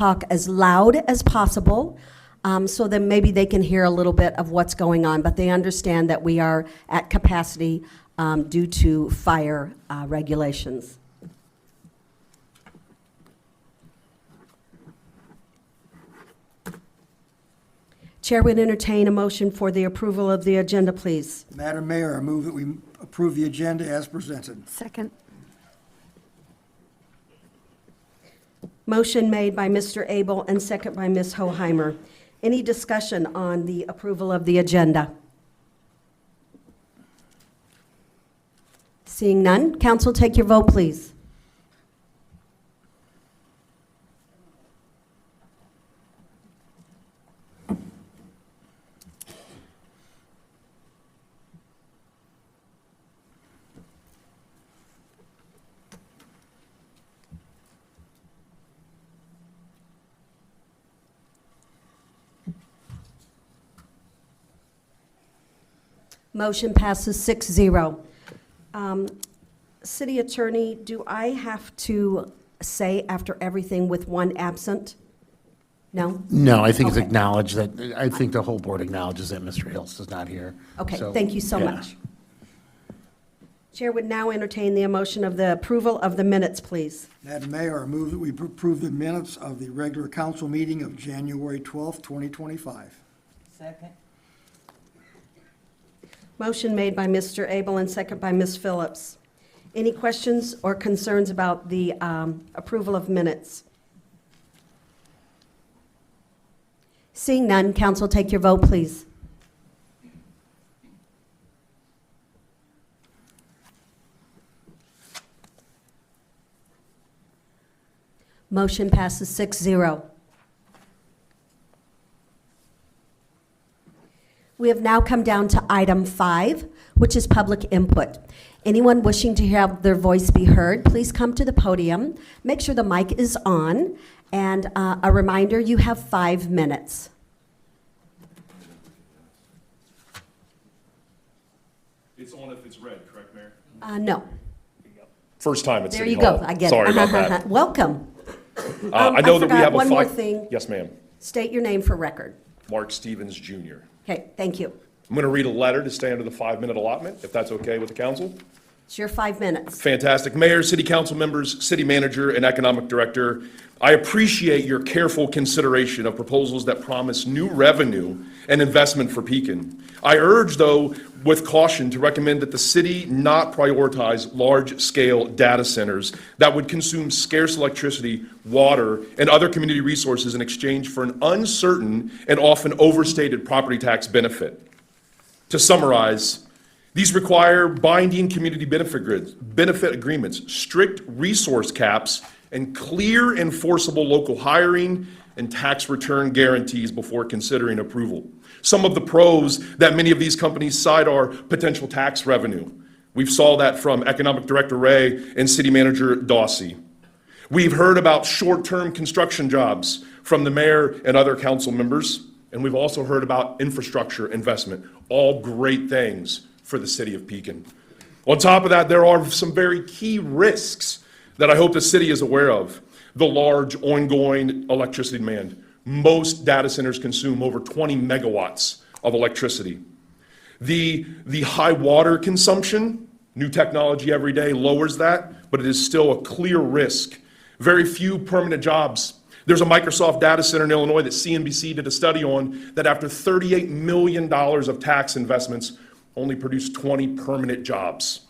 talk as loud as possible, so that maybe they can hear a little bit of what's going on, but they understand that we are at capacity due to fire regulations. Chair would entertain a motion for the approval of the agenda, please. Madam Mayor, I move that we approve the agenda as presented. Second. Motion made by Mr. Abel and second by Ms. Hoheimer. Any discussion on the approval of the agenda? Seeing none, council, take your vote, please. Motion passes 6-0. City Attorney, do I have to say after everything with one absent? No? No, I think it's Okay. acknowledged that, I think the whole board acknowledges that Mr. Hills is not here. Okay, So, thank you so yeah. much. Chair would now entertain the motion of the approval of the minutes, please. Madam Mayor, I move that we approve the minutes of the regular council meeting of January 12th, 2025. Second. Motion made by Mr. Abel and second by Ms. Phillips. Any questions or concerns about the approval of minutes? Seeing none, council, take your vote, please. Motion passes 6-0. We have now come down to item 5, which is public input. Anyone wishing to have their voice be heard, please come to the podium. Make sure the mic is on, and a reminder, you have 5 minutes. It's on if it's red, correct, Mayor? No. First time at There City you Hall. go. I get it. Sorry about that. Welcome. I know that we forgot have a one more thing. Yes, ma'am. State your name for record. Mark Stevens Jr. Okay, thank you. I'm going to read a letter to stay under the 5-minute allotment, if that's okay with the council. It's your 5 minutes. Fantastic. Mayor, city council members, city manager, and economic director, I appreciate your careful consideration of proposals that promise new revenue and investment for Pekin. I urge, though, with caution to recommend that the city not prioritize large-scale data centers that would consume scarce electricity, water, and other community resources in exchange for an uncertain and often overstated property tax benefit. To summarize, these require binding community benefit agreements, strict resource caps, and clear enforceable local hiring and tax return guarantees before considering approval. Some of the pros that many of these companies cite are potential tax revenue. We've saw that from Economic Director Ray and City Manager Dawsey. We've heard about short-term construction jobs from the mayor and other council members, and we've also heard about infrastructure investment, all great things for the city of Pekin. On top of that, there are some very key risks that I hope the city is aware of. The large ongoing electricity demand. Most data centers consume over 20 megawatts of electricity. The high water consumption, new technology every day lowers that, but it is still a clear risk. Very few permanent jobs. There's a Microsoft data center in Illinois that CNBC did a study on that after $38 million of tax investments only produced 20 permanent jobs.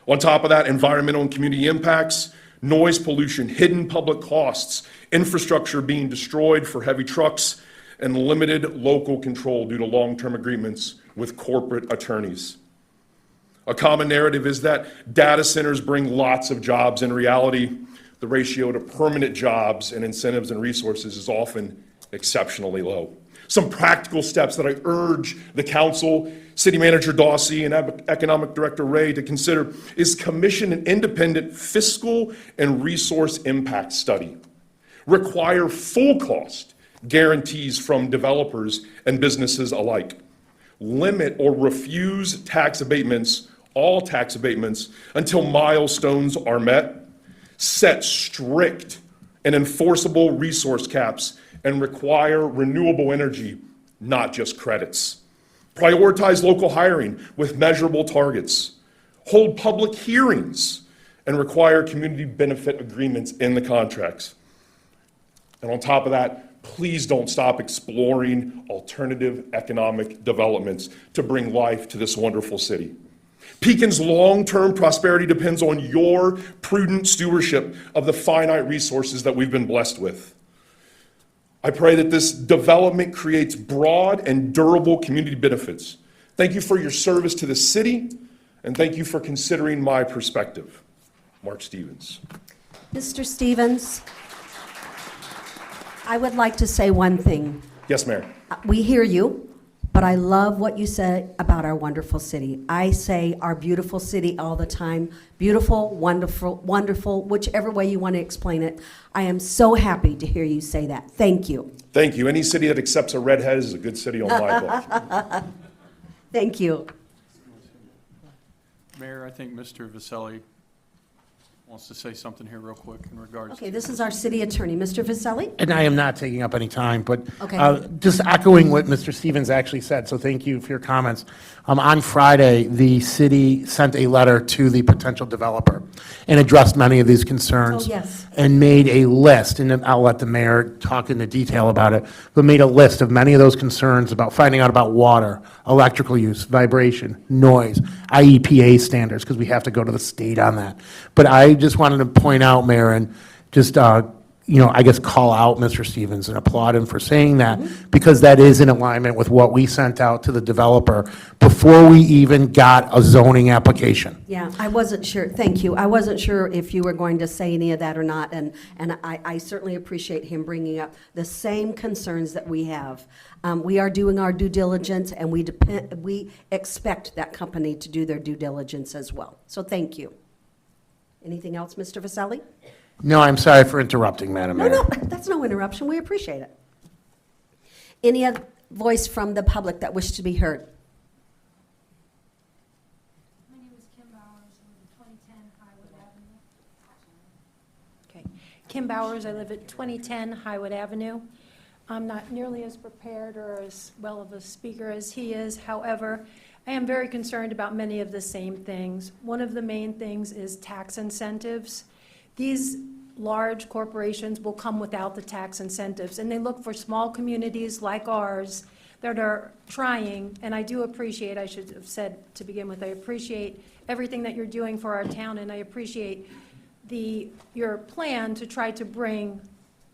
On top of that, environmental and community impacts, noise pollution, hidden public costs, infrastructure being destroyed for heavy trucks, and limited local control due to long-term agreements with corporate attorneys. A common narrative is that data centers bring lots of jobs. In reality, the ratio to permanent jobs and incentives and resources is often exceptionally low. Some practical steps that I urge the council, City Manager Dawsey, and Economic Director Ray to consider is commission an independent fiscal and resource impact study. Require full cost guarantees from developers and businesses alike. Limit or refuse tax abatements, all tax abatements, until milestones are met. Set strict and enforceable resource caps and require renewable energy, not just credits. Prioritize local hiring with measurable targets. Hold public hearings and require community benefit agreements in the contracts. And on top of that, please don't stop exploring alternative economic developments to bring life to this wonderful city. Pekin's long-term prosperity depends on your prudent stewardship of the finite resources that we've been blessed with. I pray that this development creates broad and durable community benefits. Thank you for your service to the city, and thank you for considering my perspective. Mark Stevens. Mr. Stevens, I would like to say one thing. Yes, Mayor. We hear you, but I love what you said about our wonderful city. I say our beautiful city all the time. Beautiful, wonderful, wonderful, whichever way you want to explain it. I am so happy to hear you say that. Thank you. Thank you. Any city that accepts a redhead is a good city on my book. Thank you. Mayor, I think Mr. Vasselli wants to say something here real quick in regards Okay, to... this is our city attorney, Mr. Vasselli. And I am not taking up any time, but Okay. just echoing what Mr. Stevens actually said, so thank you for your comments. On Friday, the city sent a letter to the potential developer and addressed many of these concerns. Oh, yes. And made a list, and then I'll let the mayor talk into detail about it, but made a list of many of those concerns about finding out about water, electrical use, vibration, noise, IEPA standards, because we have to go to the state on that. But I just wanted to point out, Mayor, and just, I guess call out Mr. Stevens and applaud him for saying that, because that is in alignment with what we sent out to the developer before we even got a zoning application. Yeah, I wasn't sure, thank you. I wasn't sure if you were going to say any of that or not, and I certainly appreciate him bringing up the same concerns that we have. We are doing our due diligence, and we expect that company to do their due diligence as well. So thank you. Anything else, Mr. Vasselli? No, I'm sorry for interrupting, Madam No, Mayor. no, that's no interruption. We appreciate it. Any other voice from the public that wish to be heard? My name is Kim Bowers, I live at 2010 Highwood Avenue. Okay, Kim Bowers, I live at 2010 Highwood Avenue. I'm not nearly as prepared or as well of a speaker as he is. However, I am very concerned about many of the same things. One of the main things is tax incentives. These large corporations will come without the tax incentives, and they look for small communities like ours that are trying, and I do appreciate, I should have said to begin with, I appreciate everything that you're doing for our town, and I appreciate your plan to try to bring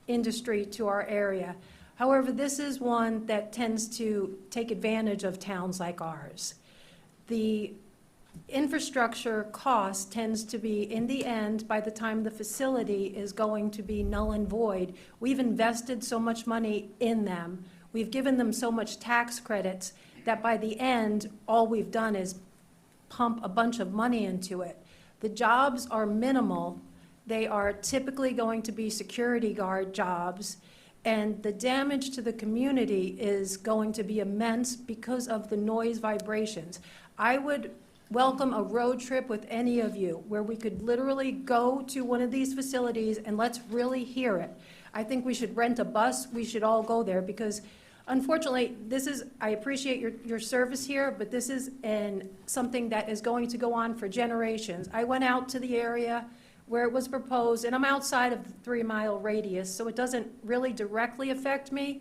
industry to our area. However, this is one that tends to take advantage of towns like ours. The infrastructure cost tends to be, in the end, by the time the facility is going to be null and void, we've invested so much money in them, we've given them so much tax credits, that by the end, all we've done is pump a bunch of money into it. The jobs are minimal. They are typically going to be security guard jobs, and the damage to the community is going to be immense because of the noise vibrations. I would welcome a road trip with any of you where we could literally go to one of these facilities and let's really hear it. I think we should rent a bus. We should all go there because unfortunately, I appreciate your service here, but this is something that is going to go on for generations. I went out to the area where it was proposed, and I'm outside of the 3-mile radius, so it doesn't really directly affect me.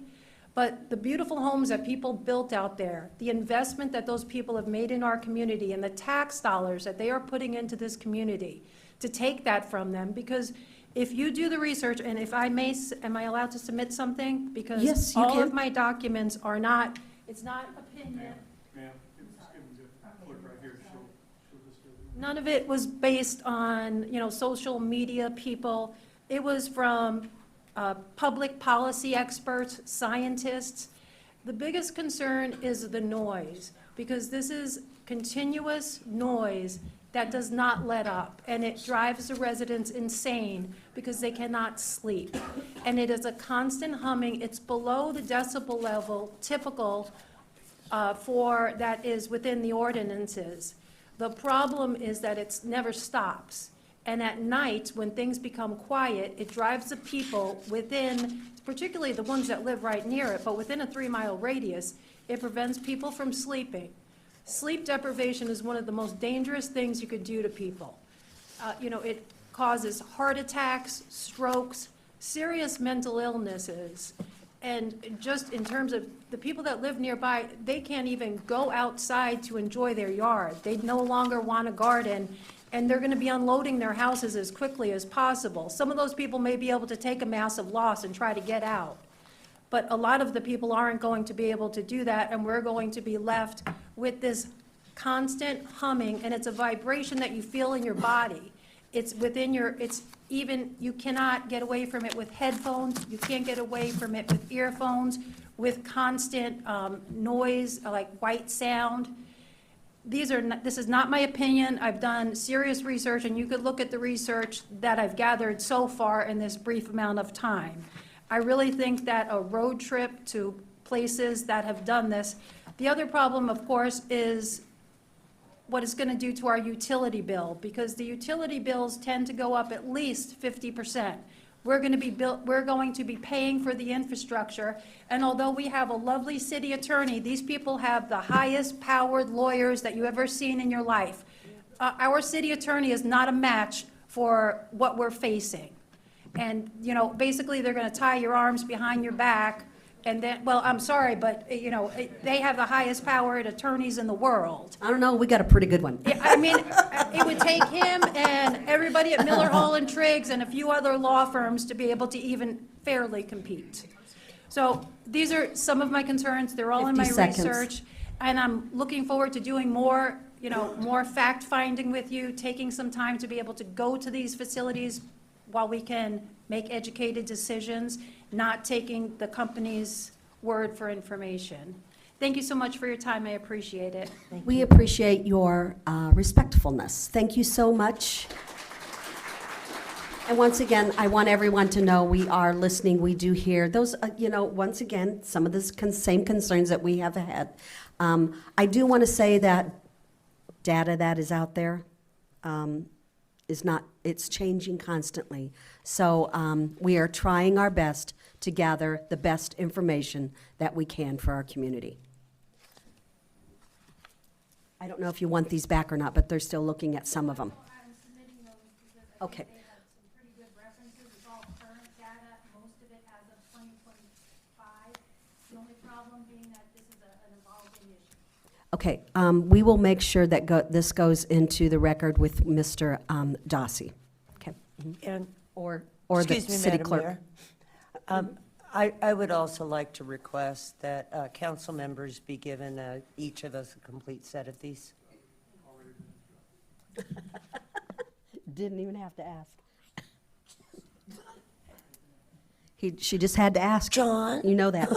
But the beautiful homes that people built out there, the investment that those people have made in our community, and the tax dollars that they are putting into this community, to take that from them, because if you do the research, and if I may, am I allowed to submit something? Because Yes, you all can. of my documents are not, it's not opinion. Ma'am, just give me the clerk right here. She'll just do it. None of it was based on, social media people. It was from public policy experts, scientists. The biggest concern is the noise, because this is continuous noise that does not let up, and it drives the residents insane because they cannot sleep. And it is a constant humming. It's below the decibel level typical for that is within the ordinances. The problem is that it never stops. And at night, when things become quiet, it drives the people within, particularly the ones that live right near it, but within a 3-mile radius, it prevents people from sleeping. Sleep deprivation is one of the most dangerous things you could do to people. It causes heart attacks, strokes, serious mental illnesses. And just in terms of the people that live nearby, they can't even go outside to enjoy their yard. They no longer want a garden, and they're going to be unloading their houses as quickly as possible. Some of those people may be able to take a massive loss and try to get out. But a lot of the people aren't going to be able to do that, and we're going to be left with this constant humming, and it's a vibration that you feel in your body. It's within your, you cannot get away from it with headphones, you can't get away from it with earphones, with constant noise, like white sound. This is not my opinion. I've done serious research, and you could look at the research that I've gathered so far in this brief amount of time. I really think that a road trip to places that have done this. The other problem, of course, is what it's going to do to our utility bill, because the utility bills tend to go up at least 50%. We're going to be paying for the infrastructure, and although we have a lovely city attorney, these people have the highest powered lawyers that you ever seen in your life. Our city attorney is not a match for what we're facing. And, basically, they're going to tie your arms behind your back, and then, well, I'm sorry, but, they have the highest powered attorneys in the world. I don't know, we got a pretty good one. I mean, it would take him and everybody at Miller, Hall and Triggs and a few other law firms to be able to even fairly compete. So these are some of my concerns. They're all in my 50 seconds. research. And I'm looking forward to doing more, more fact-finding with you, taking some time to be able to go to these facilities while we can make educated decisions, not taking the company's word for information. Thank you so much for your time. I appreciate it. We appreciate your respectfulness. Thank you so much. And once again, I want everyone to know we are listening. We do hear those, once again, some of the same concerns that we have had. I do want to say that data that is out there it's changing constantly. So we are trying our best to gather the best information that we can for our community. I don't know if you want these back or not, but they're still looking at some of them. I'm submitting those because I Okay. think they have some pretty good references. It's all current data, most of it as of 2025. The only problem being that this is an evolving issue. Okay, we will make sure that this goes into the record with Mr. Dossi. Okay. And, Or the excuse me, city Madam clerk. Mayor. I would also like to request that council members be given each of us a complete set of these. Didn't even have to ask. She just had to ask. John? You know that.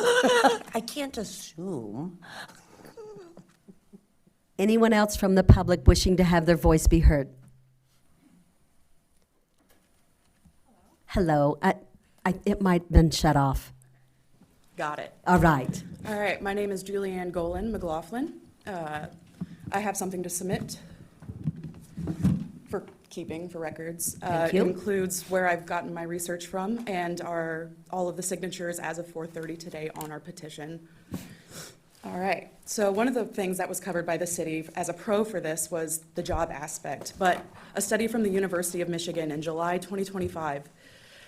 I can't assume. Anyone else from the public wishing to have their voice be heard? Hello. It might have been shut off. Got it. All right. All right, my name is Julianne Golan McLaughlin. I have something to submit for keeping for records. Thank you. It includes where I've gotten my research from and all of the signatures as of 4:30 today on our petition. All right, so one of the things that was covered by the city as a pro for this was the job aspect, but a study from the University of Michigan in July 2025,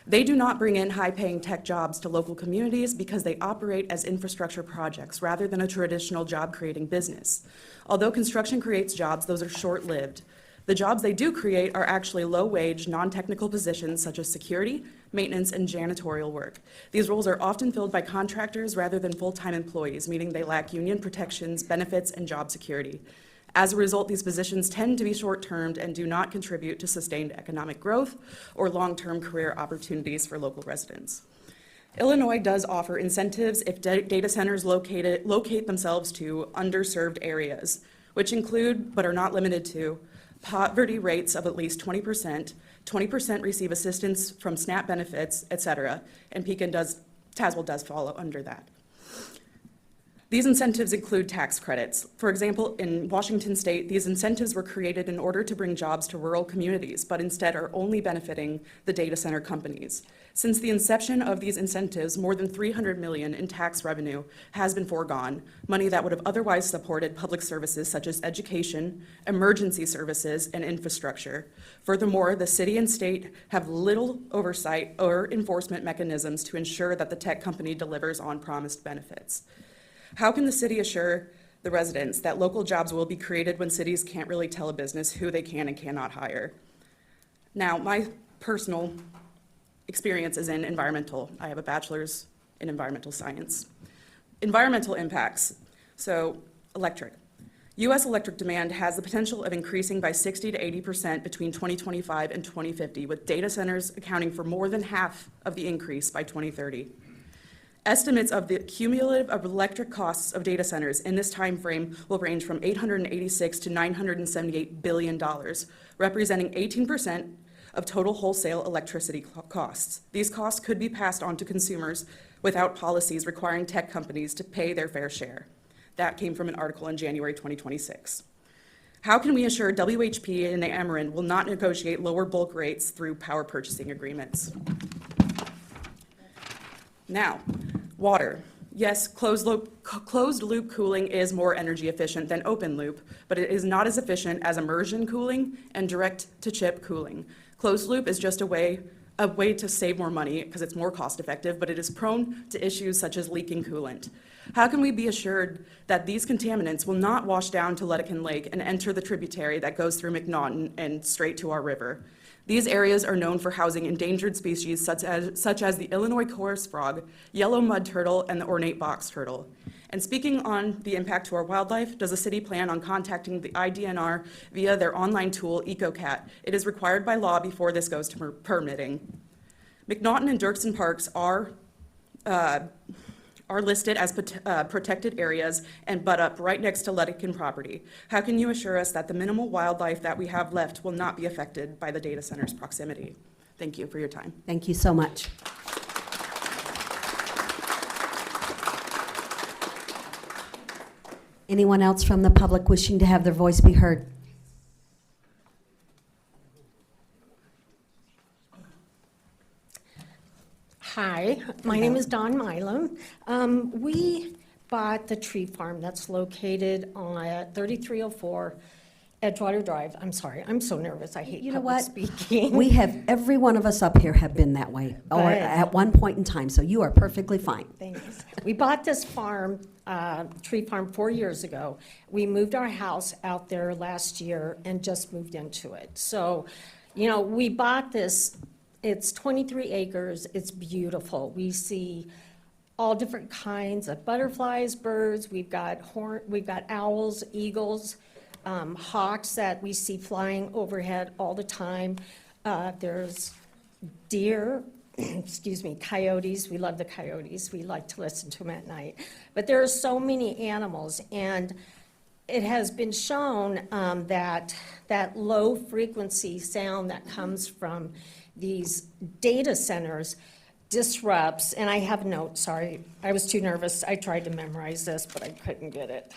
they do not bring in high-paying tech jobs to local communities because they operate as infrastructure projects rather than a traditional job-creating business. Although construction creates jobs, those are short-lived. The jobs they do create are actually low-wage, non-technical positions such as security, maintenance, and janitorial work. These roles are often filled by contractors rather than full-time employees, meaning they lack union protections, benefits, and job security. As a result, these positions tend to be short-termed and do not contribute to sustained economic growth or long-term career opportunities for local residents. Illinois does offer incentives if data centers locate themselves to underserved areas, which include, but are not limited to, poverty rates of at least 20%, 20% receive assistance from SNAP benefits, et cetera, and Tazewell does follow under that. These incentives include tax credits. For example, in Washington State, these incentives were created in order to bring jobs to rural communities, but instead are only benefiting the data center companies. Since the inception of these incentives, more than $300 million in tax revenue has been foregone, money that would have otherwise supported public services such as education, emergency services, and infrastructure. Furthermore, the city and state have little oversight or enforcement mechanisms to ensure that the tech company delivers on promised benefits. How can the city assure the residents that local jobs will be created when cities can't really tell a business who they can and cannot hire? Now, my personal experience is in environmental. I have a bachelor's in environmental science. Environmental impacts. So, electric. U.S. electric demand has the potential of increasing by 60 to 80% between 2025 and 2050, with data centers accounting for more than half of the increase by 2030. Estimates of the cumulative of electric costs of data centers in this time frame will range from $886 to $978 billion, representing 18% of total wholesale electricity costs. These costs could be passed on to consumers without policies requiring tech companies to pay their fair share. That came from an article in January 2026. How can we assure WHP and Ameren will not negotiate lower bulk rates through power purchasing agreements? Now, water. Yes, closed loop cooling is more energy efficient than open loop, but it is not as efficient as immersion cooling and direct-to-chip cooling. Closed loop is just a way to save more money because it's more cost effective, but it is prone to issues such as leaking coolant. How can we be assured that these contaminants will not wash down to Letterken Lake and enter the tributary that goes through McNaughton and straight to our river? These areas are known for housing endangered species such as the Illinois chorus frog, yellow mud turtle, and the ornate box turtle. And speaking on the impact to our wildlife, does the city plan on contacting the IDNR via their online tool, EcoCat? It is required by law before this goes to permitting. McNaughton and Dirksen parks are listed as protected areas and butt up right next to Letterken property. How can you assure us that the minimal wildlife that we have left will not be affected by the data center's proximity? Thank you for your time. Thank you so much. Anyone else from the public wishing to have their voice be heard? Hi, my name is Dawn Milam. We bought the tree farm that's located on 3304 Edgewater Drive. I'm sorry, I'm so nervous. I hate You know public what? speaking. We have, every one of us up here have been that way, or But- at one point in time, so you are perfectly fine. Thanks. We bought this farm, tree farm 4 years ago. We moved our house out there last year and just moved into it. So, you know, we bought this, it's 23 acres, it's beautiful. We see all different kinds of butterflies, birds, we've got owls, eagles, hawks that we see flying overhead all the time. There's deer, excuse me, coyotes. We love the coyotes. We like to listen to them at night. But there are so many animals, and it has been shown that low-frequency sound that comes from these data centers disrupts, and I have notes, sorry, I was too nervous. I tried to memorize this, but I couldn't get it.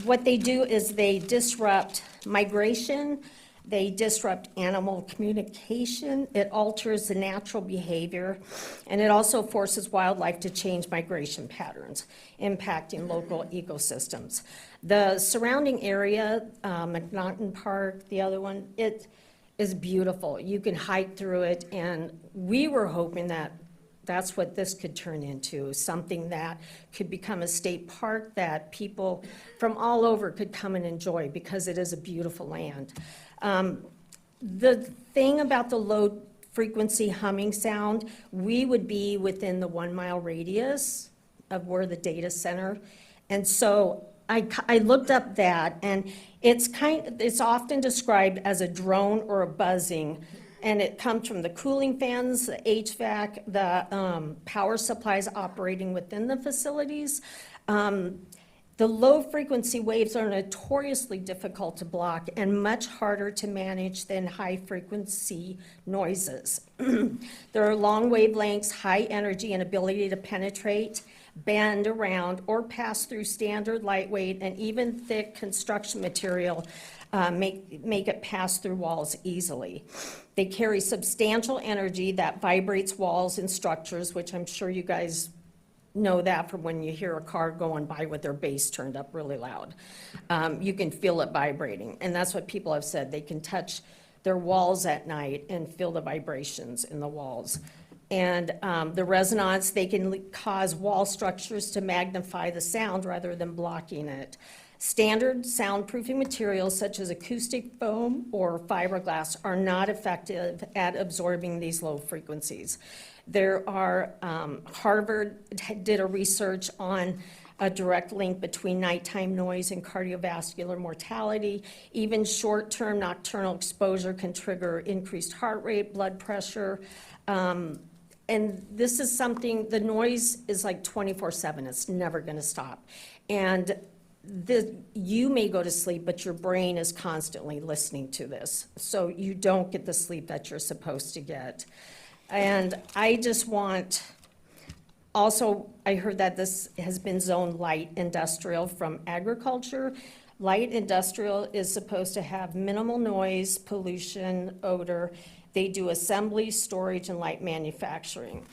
What they do is they disrupt migration, they disrupt animal communication, it alters the natural behavior, and it also forces wildlife to change migration patterns, impacting local ecosystems. The surrounding area, McNaughton Park, the other one, it is beautiful. You can hike through it, and we were hoping that that's what this could turn into, something that could become a state park that people from all over could come and enjoy because it is a beautiful land. The thing about the low-frequency humming sound, we would be within the 1 mile radius of where the data center, and so I looked up that, and it's often described as a drone or a buzzing, and it comes from the cooling fans, the HVAC, the power supplies operating within the facilities. The low-frequency waves are notoriously difficult to block and much harder to manage than high-frequency noises. There are long wavelengths, high energy, and ability to penetrate, bend around, or pass through standard lightweight and even thick construction material, make it pass through walls easily. They carry substantial energy that vibrates walls and structures, which I'm sure you guys know that from when you hear a car going by with their bass turned up really loud. You can feel it vibrating, and that's what people have said. They can touch their walls at night and feel the vibrations in the walls. And the resonance, they can cause wall structures to magnify the sound rather than blocking it. Standard soundproofing materials such as acoustic foam or fiberglass are not effective at absorbing these low frequencies. There are, Harvard did a research on a direct link between nighttime noise and cardiovascular mortality. Even short-term nocturnal exposure can trigger increased heart rate, blood pressure. And this is something, the noise is like 24/7, it's never gonna stop. And you may go to sleep, but your brain is constantly listening to this. So you don't get the sleep that you're supposed to get. And I just want, also, I heard that this has been zoned light industrial from agriculture. Light industrial is supposed to have minimal noise, pollution, odor. They do assembly, storage, and light manufacturing.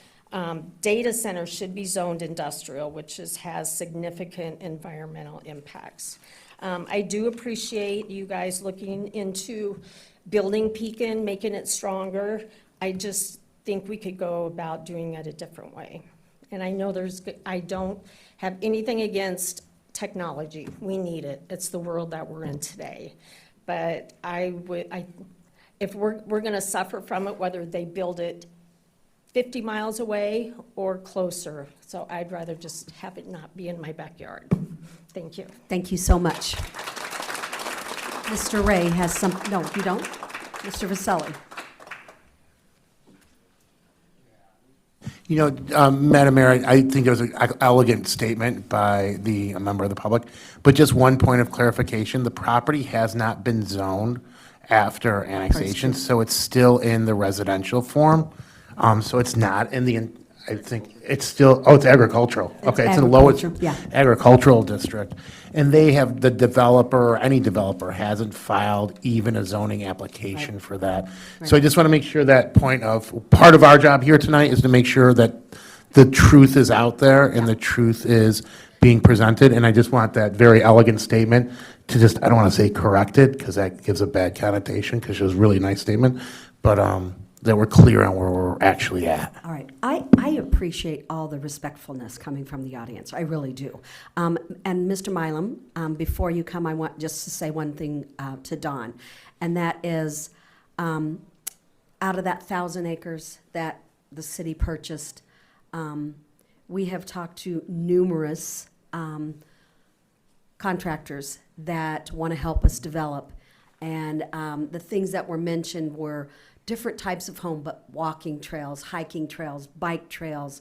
Data centers should be zoned industrial, which has significant environmental impacts. I do appreciate you guys looking into building Pekin, making it stronger. I just think we could go about doing it a different way. And I know I don't have anything against technology. We need it. It's the world that we're in today. But if we're gonna suffer from it, whether they build it 50 miles away or closer. So I'd rather just have it not be in my backyard. Thank you. Thank you so much. Mr. Ray has some, no, you don't? Mr. Vasselli. You know, Madam Mayor, I think it was an elegant statement by a member of the public, but just one point of clarification, the property has not been zoned after annexation, so it's still in the residential form. So it's not in the, I think, it's still, it's agricultural. Okay, it's in the lowest agriculture, yeah. agricultural district. And they have, the developer, any developer hasn't filed even a zoning application for that. So I just want to make sure that point of, part of our job here tonight is to make sure that the truth is out there and the truth is being presented. And I just want that very elegant statement to just, I don't want to say corrected, because that gives a bad connotation, because it was a really nice statement, but that we're clear on where we're actually at. All right. I appreciate all the respectfulness coming from the audience. I really do. And Mr. Milam, before you come, I want just to say one thing to Don, and that is, out of that 1,000 acres that the city purchased, we have talked to numerous contractors that want to help us develop. And the things that were mentioned were different types of home, but walking trails, hiking trails, bike trails,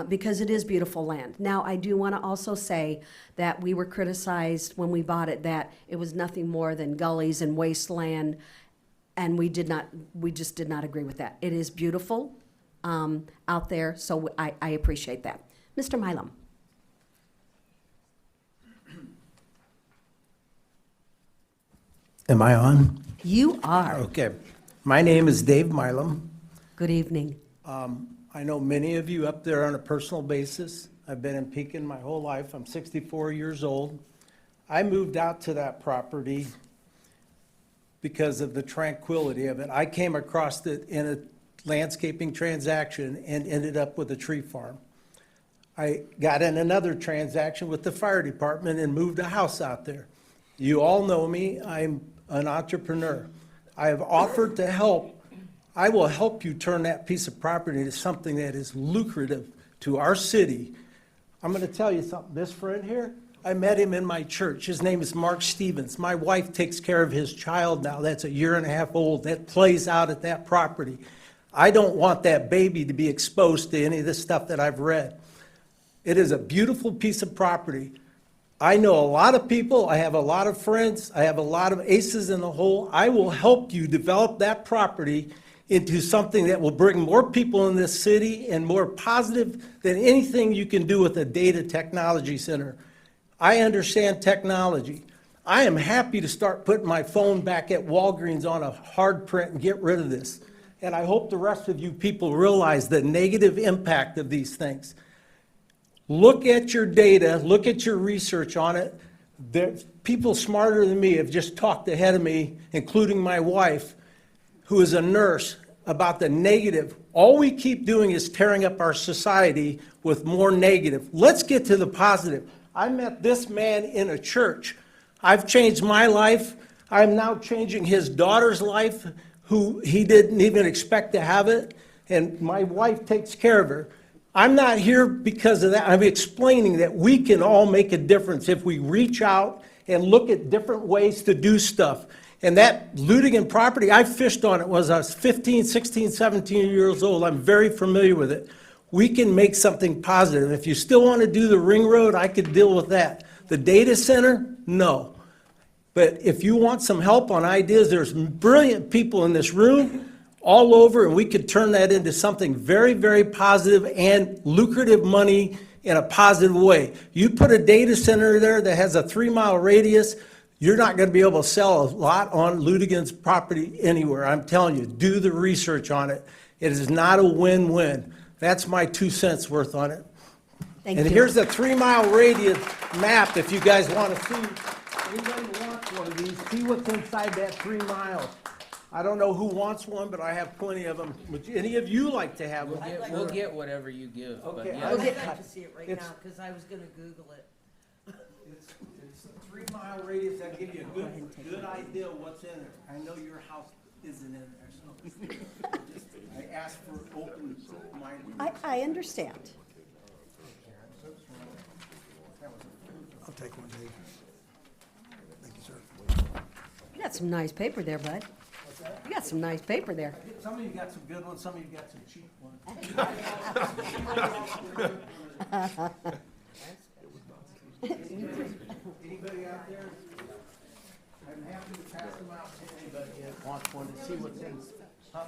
because it is beautiful land. Now, I do want to also say that we were criticized when we bought it that it was nothing more than gullies and wasteland, and we just did not agree with that. It is beautiful out there, so I appreciate that. Mr. Milam. Am I on? You are. Okay. My name is Dave Milam. Good evening. I know many of you up there on a personal basis. I've been in Pekin my whole life. I'm 64 years old. I moved out to that property because of the tranquility of it. I came across it in a landscaping transaction and ended up with a tree farm. I got in another transaction with the fire department and moved a house out there. You all know me. I'm an entrepreneur. I have offered to help. I will help you turn that piece of property into something that is lucrative to our city. I'm going to tell you something. This friend here, I met him in my church. His name is Mark Stevens. My wife takes care of his child now. That's 1.5 years old. That plays out at that property. I don't want that baby to be exposed to any of this stuff that I've read. It is a beautiful piece of property. I know a lot of people, I have a lot of friends, I have a lot of aces in the hole. I will help you develop that property into something that will bring more people in this city and more positive than anything you can do with a data technology center. I understand technology. I am happy to start putting my phone back at Walgreens on a hard print and get rid of this. And I hope the rest of you people realize the negative impact of these things. Look at your data, look at your research on it. People smarter than me have just talked ahead of me, including my wife, who is a nurse, about the negative. All we keep doing is tearing up our society with more negative. Let's get to the positive. I met this man in a church. I've changed my life. I'm now changing his daughter's life, who he didn't even expect to have it, and my wife takes care of her. I'm not here because of that. I'm explaining that we can all make a difference if we reach out and look at different ways to do stuff. And that Ludigan property, I fished on it when I was 15, 16, 17 years old. I'm very familiar with it. We can make something positive. If you still want to do the ring road, I could deal with that. The data center, no. But if you want some help on ideas, there's brilliant people in this room all over, and we could turn that into something very, very positive and lucrative money in a positive way. You put a data center there that has a 3-mile radius, you're not going to be able to sell a lot on Ludigan's property anywhere. I'm telling you, do the research on it. It is not a win-win. That's my 2 cents worth on it. Thank And you. here's the 3-mile radius map if you guys want to see. Anybody wants one of these, see what's inside that 3 miles. I don't know who wants one, but I have plenty of them. Would any of you like to have one? We'll get whatever you give, but Okay, yeah. I'd like to see it right It's- now, because I was going to Google it. It's a 3-mile radius, that'll give you a good idea of what's in there. I know your house isn't in there, so I asked for open mind. I understand. I'll take one, Dave. Thank you, sir. You got some nice paper there, bud. You got some nice paper there. Some of you got some good ones, some of you got some cheap ones. Anybody out there? I'm happy to pass them out to anybody that wants one to see what's in. Huh?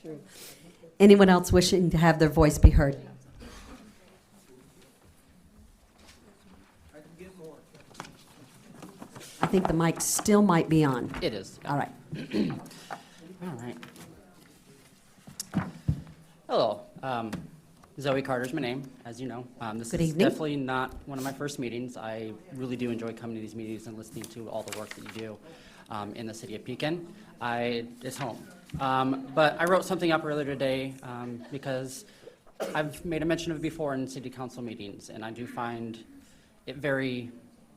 True. Anyone else wishing to have their voice be heard? I can get more. I think the mic still might be on. It is. All right. All right. Hello. Zoe Carter's my name, as you know. This Good is evening. definitely not one of my first meetings. I really do enjoy coming to these meetings and listening to all the work that you do in the city of Pekin. It's home. But I wrote something up earlier today because I've made a mention of it before in city council meetings, and I do find it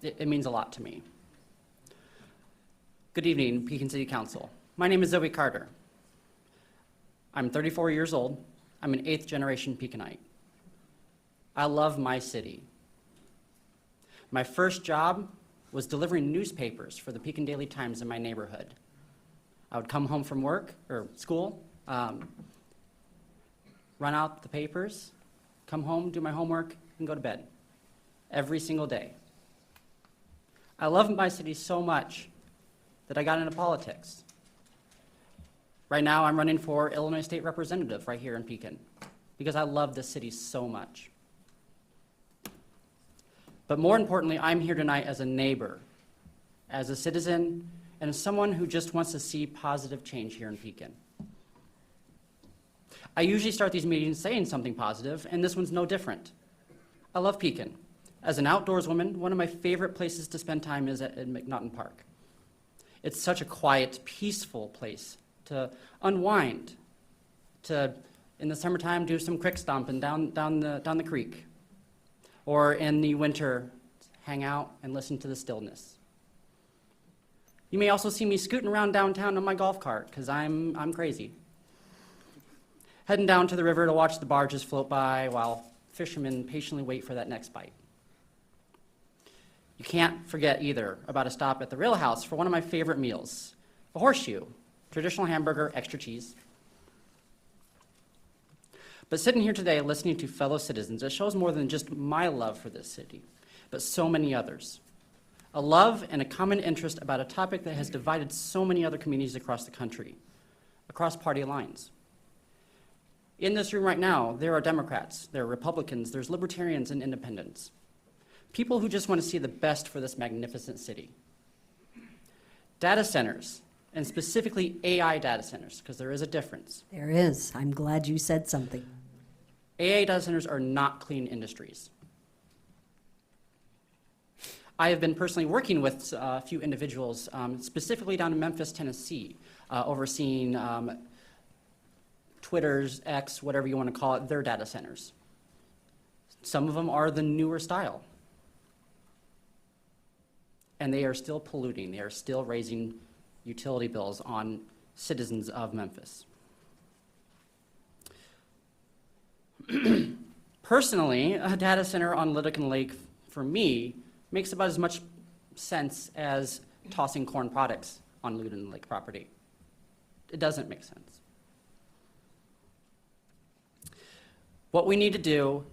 it means a lot to me. Good evening, Pekin City Council. My name is Zoe Carter. I'm 34 years old. I'm an 8th generation Pekinite. I love my city. My first job was delivering newspapers for the Pekin Daily Times in my neighborhood. I would come home from work or school, run out the papers, come home, do my homework, and go to bed every single day. I love my city so much that I got into politics. Right now, I'm running for Illinois State Representative right here in Pekin because I love this city so much. But more importantly, I'm here tonight as a neighbor, as a citizen, and as someone who just wants to see positive change here in Pekin. I usually start these meetings saying something positive, and this one's no different. I love Pekin. As an outdoors woman, one of my favorite places to spend time is at McNaughton Park. It's such a quiet, peaceful place to unwind, to, in the summertime, do some creek stomping down the creek, or in the winter, hang out and listen to the stillness. You may also see me scooting around downtown on my golf cart, because I'm crazy. Heading down to the river to watch the barges float by while fishermen patiently wait for that next bite. You can't forget either about a stop at the Rail House for one of my favorite meals, a horseshoe, traditional hamburger, extra cheese. But sitting here today, listening to fellow citizens, it shows more than just my love for this city, but so many others. A love and a common interest about a topic that has divided so many other communities across the country, across party lines. In this room right now, there are Democrats, there are Republicans, there's Libertarians and Independents. People who just want to see the best for this magnificent city. Data centers, and specifically AI data centers, because there is a difference. There is. I'm glad you said something. AI data centers are not clean industries. I have been personally working with a few individuals, specifically down in Memphis, Tennessee, overseeing Twitter's, X, whatever you want to call it, their data centers. Some of them are the newer style. And they are still polluting. They are still raising utility bills on citizens of Memphis. Personally, a data center on Lyttelton Lake, for me, makes about as much sense as tossing corn products on Lyttelton Lake property. It doesn't make sense. What we need to do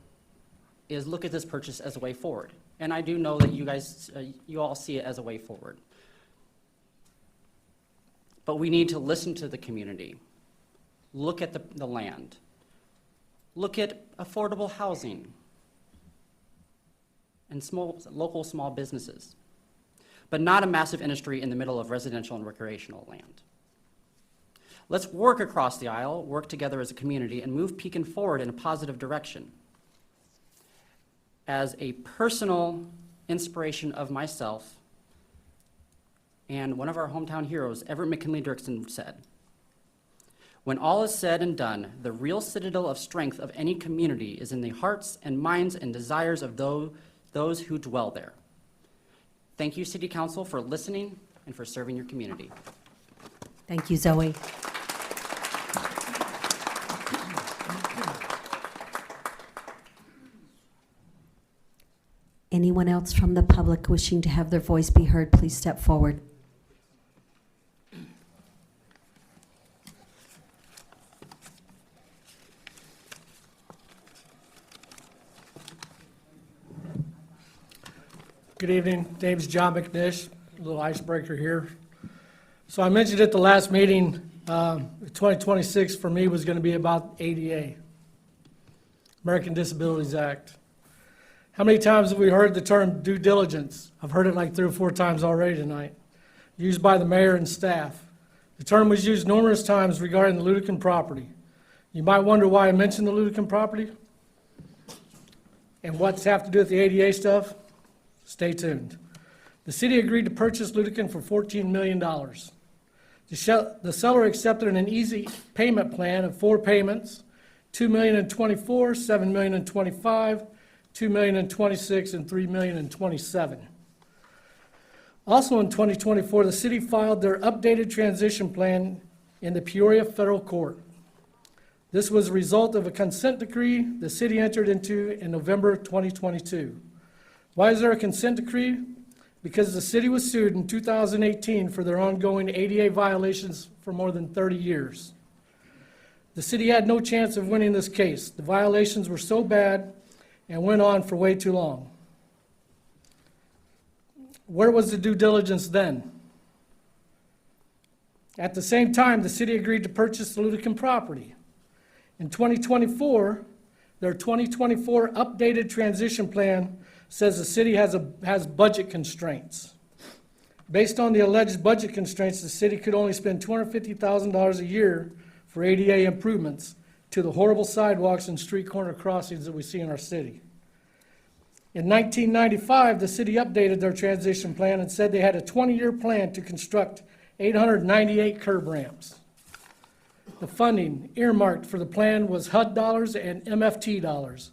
is look at this purchase as a way forward. And I do know that you guys, you all see it as a way forward. But we need to listen to the community. Look at the land. Look at affordable housing and local small businesses, but not a massive industry in the middle of residential and recreational land. Let's work across the aisle, work together as a community, and move Pekin forward in a positive direction. As a personal inspiration of myself and one of our hometown heroes, Everett McKinley Dirksen, said, "When all is said and done, the real citadel of strength of any community is in the hearts and minds and desires of those who dwell there." Thank you, City Council, for listening and for serving your community. Thank you, Zoe. Anyone else from the public wishing to have their voice be heard, please step forward. Good evening. Name's John McNish, a little icebreaker here. So I mentioned at the last meeting, 2026 for me was going to be about ADA, American Disabilities Act. How many times have we heard the term due diligence? I've heard it like 3 or 4 times already tonight, used by the mayor and staff. The term was used numerous times regarding the Lyttelton property. You might wonder why I mentioned the Lyttelton property and what's have to do with the ADA stuff. Stay tuned. The city agreed to purchase Lyttelton for $14 million. The seller accepted an easy payment plan of 4 payments, $2 million in '24, $7 million in '25, $2 million in '26, and $3 million in '27. Also in 2024, the city filed their updated transition plan in the Peoria Federal Court. This was a result of a consent decree the city entered into in November 2022. Why is there a consent decree? Because the city was sued in 2018 for their ongoing ADA violations for more than 30 years. The city had no chance of winning this case. The violations were so bad and went on for way too long. Where was the due diligence then? At the same time, the city agreed to purchase the Lyttelton property. In 2024, their 2024 updated transition plan says the city has budget constraints. Based on the alleged budget constraints, the city could only spend $250,000 a year for ADA improvements to the horrible sidewalks and street corner crossings that we see in our city. In 1995, the city updated their transition plan and said they had a 20-year plan to construct 898 curb ramps. The funding earmarked for the plan was HUD dollars and MFT dollars.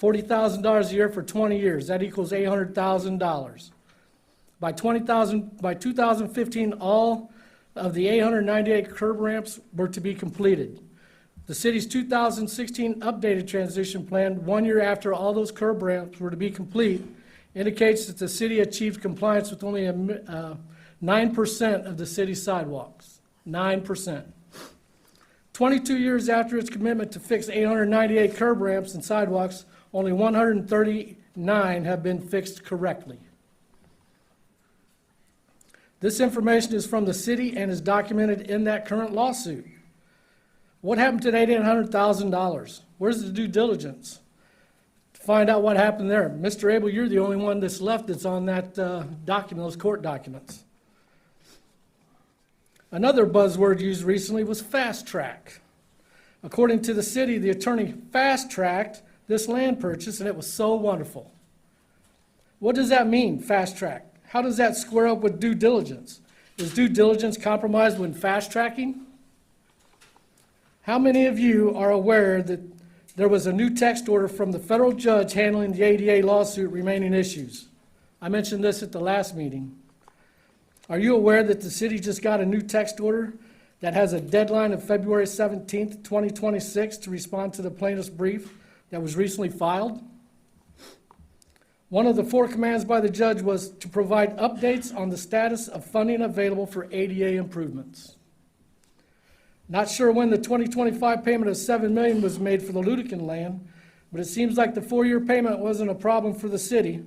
$40,000 a year for 20 years, that equals $800,000. By 2015, all of the 898 curb ramps were to be completed. The city's 2016 updated transition plan, 1 year after all those curb ramps were to be complete, indicates that the city achieved compliance with only 9% of the city's sidewalks, 9%. 22 years after its commitment to fix 898 curb ramps and sidewalks, only 139 have been fixed correctly. This information is from the city and is documented in that current lawsuit. What happened to that $800,000? Where's the due diligence? To find out what happened there. Mr. Abel, you're the only one that's left that's on that document, those court documents. Another buzzword used recently was fast track. According to the city, the attorney fast-tracked this land purchase, and it was so wonderful. What does that mean, fast track? How does that square up with due diligence? Is due diligence compromised when fast-tracking? How many of you are aware that there was a new text order from the federal judge handling the ADA lawsuit remaining issues? I mentioned this at the last meeting. Are you aware that the city just got a new text order that has a deadline of February 17th, 2026 to respond to the plaintiff's brief that was recently filed? One of the 4 commands by the judge was to provide updates on the status of funding available for ADA improvements. Not sure when the 2025 payment of $7 million was made for the Ludekin land, but it seems like the 4-year payment wasn't a problem for the city.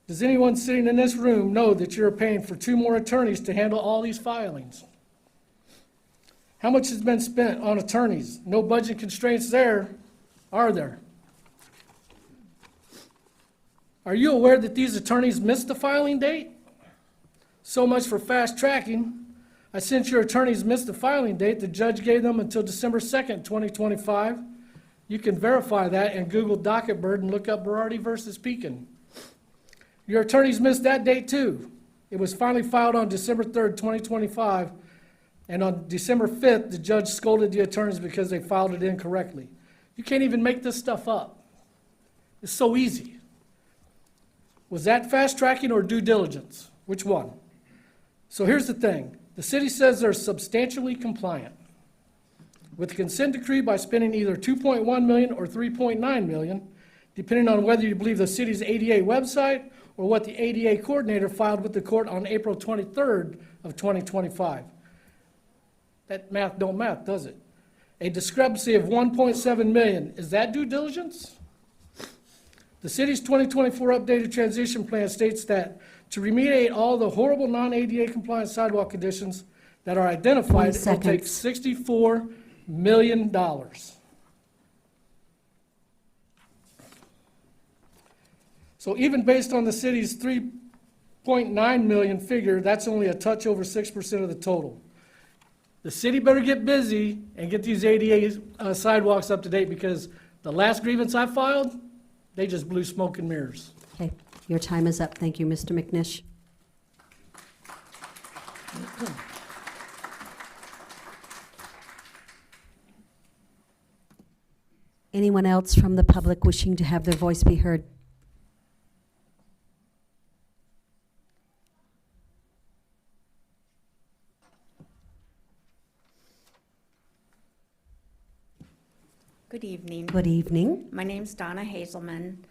Does anyone sitting in this room know that you're paying for 2 more attorneys to handle all these filings? How much has been spent on attorneys? No budget constraints there, are there? Are you aware that these attorneys missed the filing date? So much for fast tracking. Since your attorneys missed the filing date, the judge gave them until December 2nd, 2025. You can verify that and Google docket bird and look up Berardi versus Pekin. Your attorneys missed that date too. It was finally filed on December 3rd, 2025, and on December 5th, the judge scolded the attorneys because they filed it incorrectly. You can't even make this stuff up. It's so easy. Was that fast tracking or due diligence? Which one? So here's the thing. The city says they're substantially compliant with the consent decree by spending either $2.1 million or $3.9 million, depending on whether you believe the city's ADA website or what the ADA coordinator filed with the court on April 23rd of 2025. That math don't math, does it? A discrepancy of $1.7 million, is that due diligence? The city's 2024 updated transition plan states that to remediate all the horrible non-ADA compliant sidewalk conditions that are identified, it will take $64 million. So even based on the city's $3.9 million figure, that's only a touch over 6% of the total. The city better get busy and get these ADA sidewalks up to date, because the last grievance I filed, they just blew smoke and mirrors. Okay, your time is up. Thank you, Mr. McNish. Anyone else from the public wishing to have their voice be heard? Good evening. Good evening. My name's Donna Hazelman.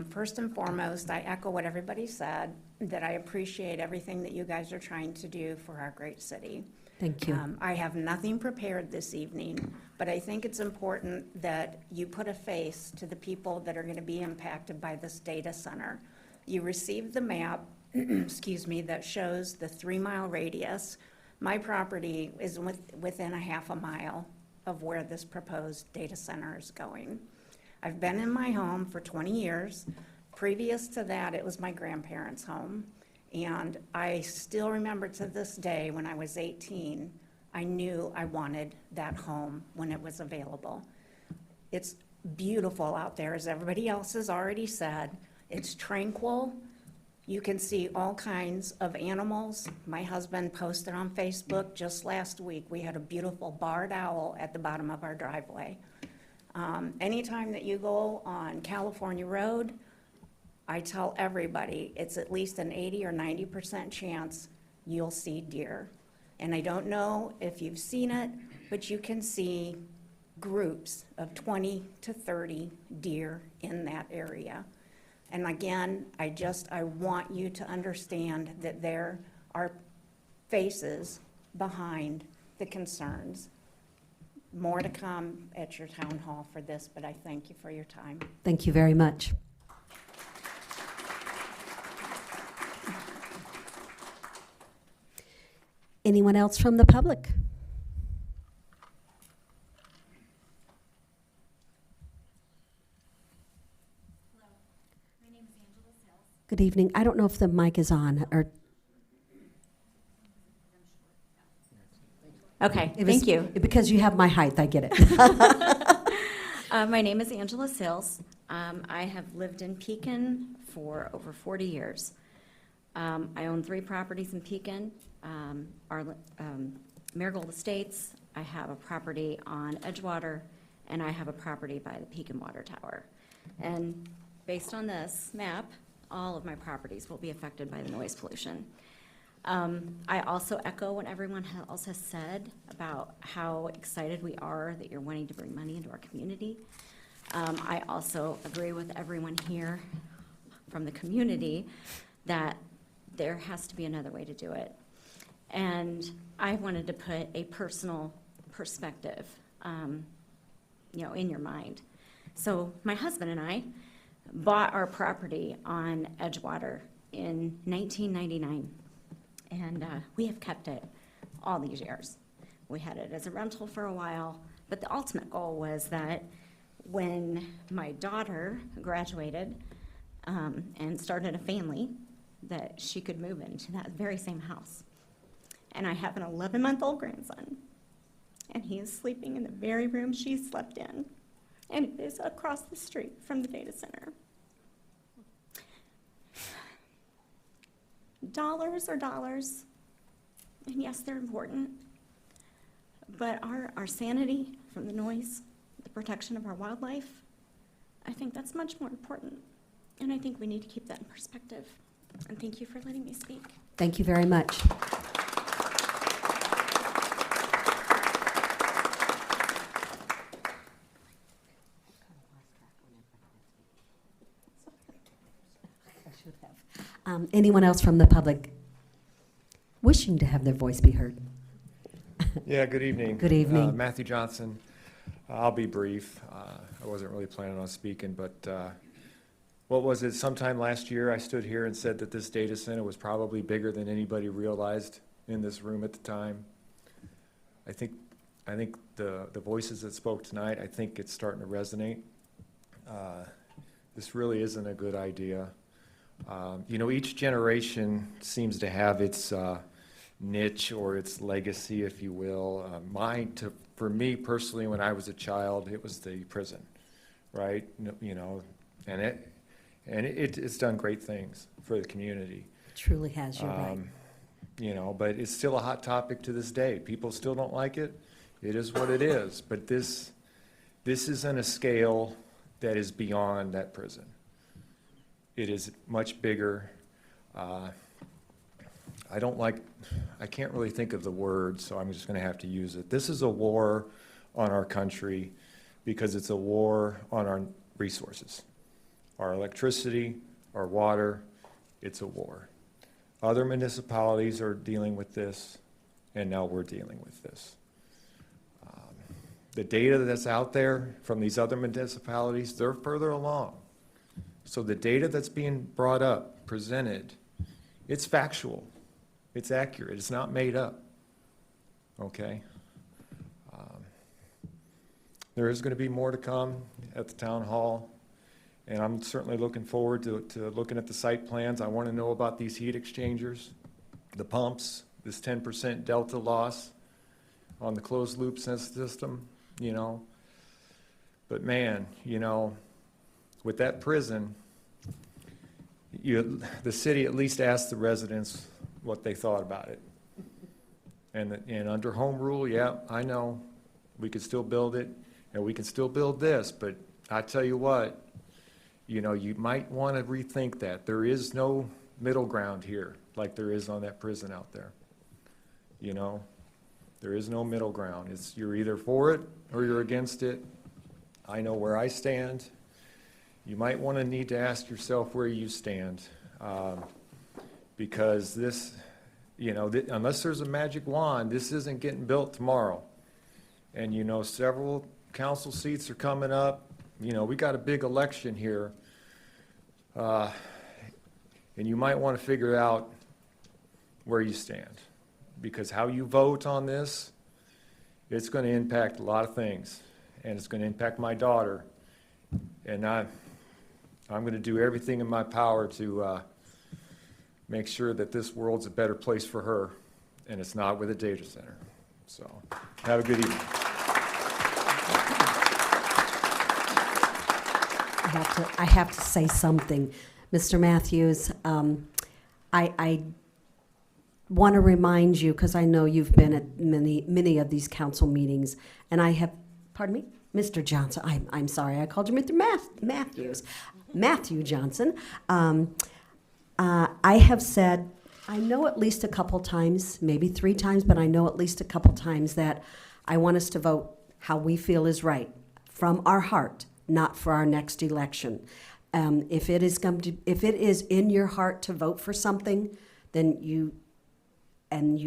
First and foremost, I echo what everybody said, that I appreciate everything that you guys are trying to do for our great city. Thank you. I have nothing prepared this evening, but I think it's important that you put a face to the people that are going to be impacted by this data center. You received the map, excuse me, that shows the 3-mile radius. My property is within a half a mile of where this proposed data center is going. I've been in my home for 20 years. Previous to that, it was my grandparents' home. And I still remember to this day, when I was 18, I knew I wanted that home when it was available. It's beautiful out there, as everybody else has already said. It's tranquil. You can see all kinds of animals. My husband posted on Facebook just last week, we had a beautiful barred owl at the bottom of our driveway. Anytime that you go on California Road, I tell everybody it's at least an 80 or 90% chance you'll see deer. And I don't know if you've seen it, but you can see groups of 20 to 30 deer in that area. And again, I want you to understand that there are faces behind the concerns. more to come at your town hall for this, but I thank you for your time. Thank you very much. Anyone else from the public? Good evening. I don't know if the mic is on, or Okay, it was- thank you. Because you have my height, I get it. My name is Angela Sills. I have lived in Pekin for over 40 years. I own 3 properties in Pekin. Marigold Estates, I have a property on Edgewater, and I have a property by the Pekin Water Tower. And based on this map, all of my properties will be affected by the noise pollution. I also echo what everyone else has said about how excited we are that you're wanting to bring money into our community. I also agree with everyone here from the community that there has to be another way to do it. And I wanted to put a personal perspective, in your mind. So my husband and I bought our property on Edgewater in 1999. And we have kept it all these years. We had it as a rental for a while, but the ultimate goal was that when my daughter graduated and started a family, that she could move into that very same house. And I have an 11-month-old grandson, and he is sleeping in the very room she slept in, and it is across the street from the data center. Dollars are dollars, and yes, they're important, but our sanity from the noise, the protection of our wildlife, I think that's much more important, and I think we need to keep that in perspective. And thank you for letting me speak. Thank you very much. Anyone else from the public wishing to have their voice be heard? Yeah, good evening. Good evening. Matthew Johnson. I'll be brief. I wasn't really planning on speaking, but what was it? Sometime last year, I stood here and said that this data center was probably bigger than anybody realized in this room at the time. I think the voices that spoke tonight, I think it's starting to resonate. This really isn't a good idea. Each generation seems to have its niche or its legacy, if you will. For me personally, when I was a child, it was the prison, right? And it's done great things for the community. It truly has, you're right. But it's still a hot topic to this day. People still don't like it. It is what it is. But this is on a scale that is beyond that prison. It is much bigger. I can't really think of the word, so I'm just going to have to use it. This is a war on our country because it's a war on our resources. Our electricity, our water, it's a war. Other municipalities are dealing with this, and now we're dealing with this. The data that's out there from these other municipalities, they're further along. So the data that's being brought up, presented, it's factual, it's accurate, it's not made up, okay? There is going to be more to come at the town hall, and I'm certainly looking forward to looking at the site plans. I want to know about these heat exchangers, the pumps, this 10% delta loss on the closed loop system, But man, with that prison, the city at least asked the residents what they thought about it. And under home rule, yeah, I know, we could still build it, and we can still build this, but I tell you what, you might want to rethink that. There is no middle ground here, like there is on that prison out there. There is no middle ground. You're either for it or you're against it. I know where I stand. You might want to need to ask yourself where you stand, because this, unless there's a magic wand, this isn't getting built tomorrow. And you know, several council seats are coming up. You know, we got a big election here. And you might want to figure out where you stand. Because how you vote on this, it's going to impact a lot of things. And it's going to impact my daughter. And I'm going to do everything in my power to make sure that this world's a better place for her, and it's not with a data center. So, have a good evening. I have to say something. Mr. Matthews, I want to remind you, because I know you've been at many of these council meetings, and I have, pardon me? Mr. Johnson, I'm sorry, I called you Mr. Matthews. Matthew Johnson. I have said, I know at least a couple times, maybe 3 times, but I know at least a couple times that I want us to vote how we feel is right, from our heart, not for our next election. If it is in your heart to vote for something, then you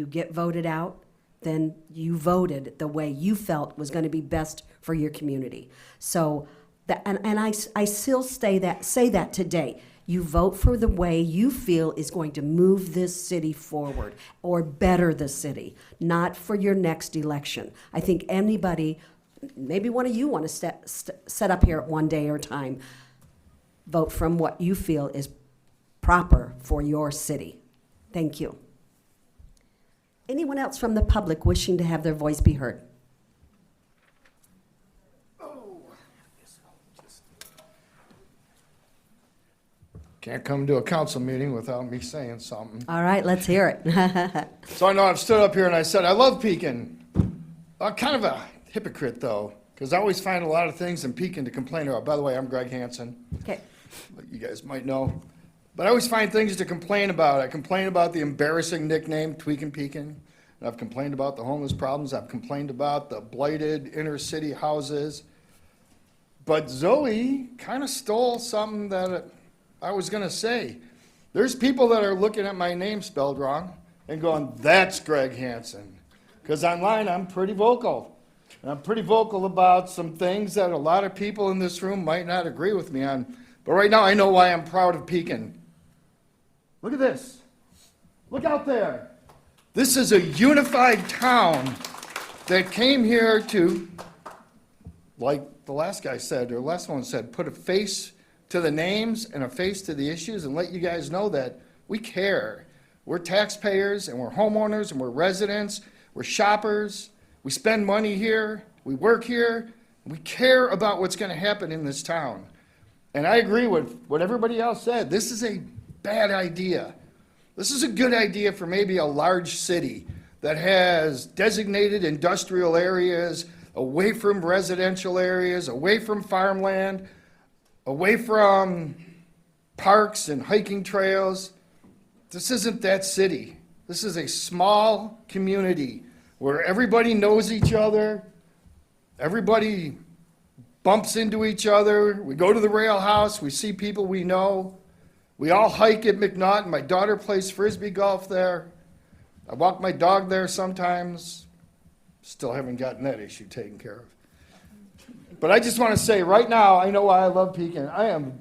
get voted out, then you voted the way you felt was going to be best for your community. So, I still say that today. You vote for the way you feel is going to move this city forward or better the city, not for your next election. I think anybody, maybe one of you want to set up here at one day or time, vote from what you feel is proper for your city. Thank you. Anyone else from the public wishing to have their voice be heard? Can't come to a council meeting without me saying something. All right, let's hear it. So I know I've stood up here and I said, I love Pekin. I'm kind of a hypocrite, though, because I always find a lot of things in Pekin to complain about. By the way, I'm Greg Hansen. Okay. You guys might know. But I always find things to complain about. I complain about the embarrassing nickname, Tweakin' Pekin. And I've complained about the homeless problems. I've complained about the blighted inner city houses. But Zoe kind of stole something that I was going to say. There's people that are looking at my name spelled wrong and going, that's Greg Hansen. Because online, I'm pretty vocal. And I'm pretty vocal about some things that a lot of people in this room might not agree with me on. But right now, I know why I'm proud of Pekin. Look at this. Look out there. This is a unified town that came here to, like the last guy said, or last one said, put a face to the names and a face to the issues and let you guys know that we care. We're taxpayers and we're homeowners and we're residents. We're shoppers. We spend money here. We work here. We care about what's going to happen in this town. And I agree with what everybody else said. This is a bad idea. This is a good idea for maybe a large city that has designated industrial areas away from residential areas, away from farmland, away from parks and hiking trails. This isn't that city. This is a small community where everybody knows each other, everybody bumps into each other. We go to the rail house, we see people we know. We all hike at McNaughton. My daughter plays Frisbee golf there. I walk my dog there sometimes. Still haven't gotten that issue taken care of. But I just want to say, right now, I know why I love Pekin. I am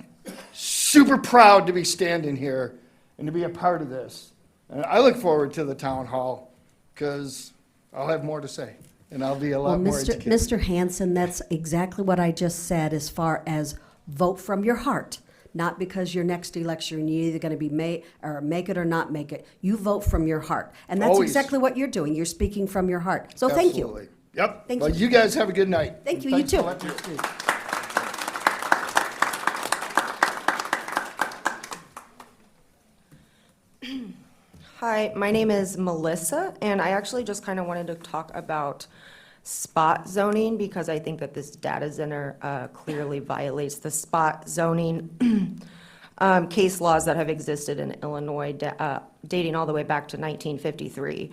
super proud to be standing here and to be a part of this. And I look forward to the town hall, because I'll have more to say, and I'll be a lot more educated. Mr. Hansen, that's exactly what I just said as far as vote from your heart, not because your next election, you're either going to be make it or not make it. You vote from your heart. And that's Always. exactly what you're doing. You're speaking from your heart. So thank you. Absolutely. Yep. Thank Well, you. you guys have a good night. Thank you. Thanks You for too. letting me speak. Hi, my name is Melissa, and I actually just kind of wanted to talk about spot zoning because I think that this data center clearly violates the spot zoning case laws that have existed in Illinois dating all the way back to 1953.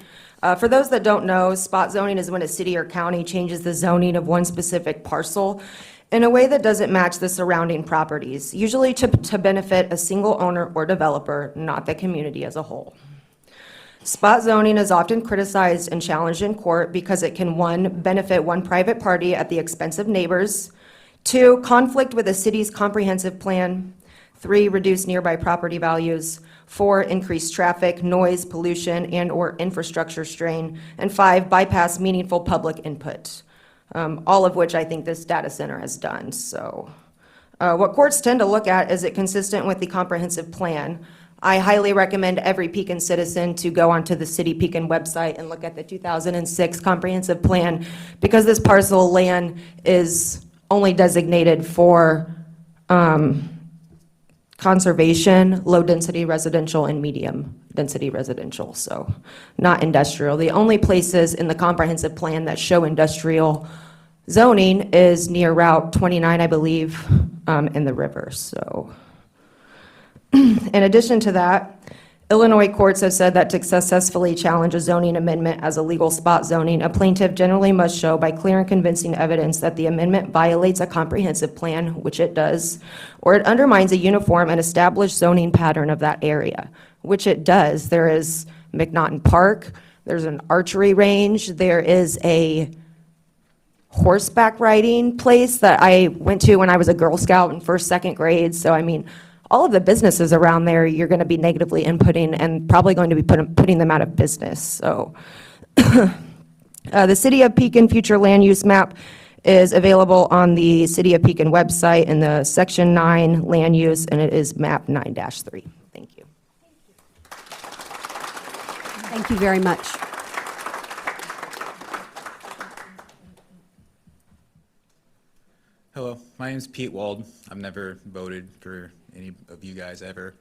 For those that don't know, spot zoning is when a city or county changes the zoning of one specific parcel in a way that doesn't match the surrounding properties, usually to benefit a single owner or developer, not the community as a whole. Spot zoning is often criticized and challenged in court because it can, 1, benefit one private party at the expense of neighbors, 2, conflict with the city's comprehensive plan, 3, reduce nearby property values, 4, increase traffic, noise, pollution, and/or infrastructure strain, and 5, bypass meaningful public input, all of which I think this data center has done. So what courts tend to look at, is it consistent with the comprehensive plan? I highly recommend every Pekin citizen to go onto the City Pekin website and look at the 2006 comprehensive plan, because this parcel of land is only designated for conservation, low-density residential, and medium-density residential, so not industrial. The only places in the comprehensive plan that show industrial zoning is near Route 29, I believe, in the river, so. In addition to that, Illinois courts have said that to successfully challenge a zoning amendment as illegal spot zoning, a plaintiff generally must show by clear and convincing evidence that the amendment violates a comprehensive plan, which it does, or it undermines a uniform and established zoning pattern of that area, which it does. There is McNaughton Park, there's an archery range, there is a horseback riding place that I went to when I was a Girl Scout in first, second grade, so I mean, all of the businesses around there, you're going to be negatively inputting and probably going to be putting them out of business. So the City of Pekin future land use map is available on the City of Pekin website in the Section 9 land use, and it is map 9-3. Thank you. Thank you very much. Hello, my name is Pete Wald. I've never voted for any of you guys ever.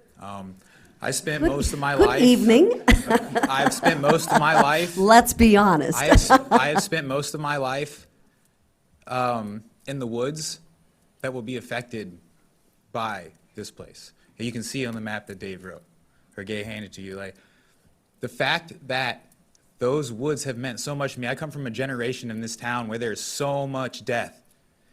I spent most of my life. Good evening. I've spent most of my life. Let's be honest. I have spent most of my life in the woods that will be affected by this place. And you can see on the map that Dave wrote, or Gay handed to you. Like, the fact that those woods have meant so much to me. I come from a generation in this town where there's so much death.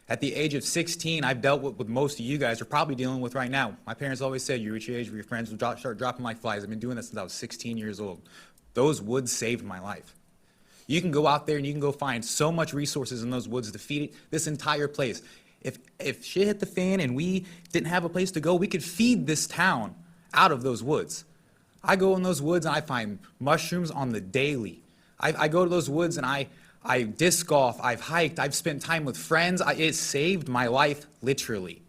At the age of 16, I've dealt with most of you guys are probably dealing with right now. My parents always said, you reach your age where your friends will start dropping like flies. I've been doing this since I was 16 years old. Those woods saved my life. You can go out there and you can go find so much resources in those woods to feed this entire place. If shit hit the fan and we didn't have a place to go, we could feed this town out of those woods. I go in those woods and I find mushrooms on the daily. I go to those woods and I disc golf, I've hiked, I've spent time with friends. It saved my life, literally.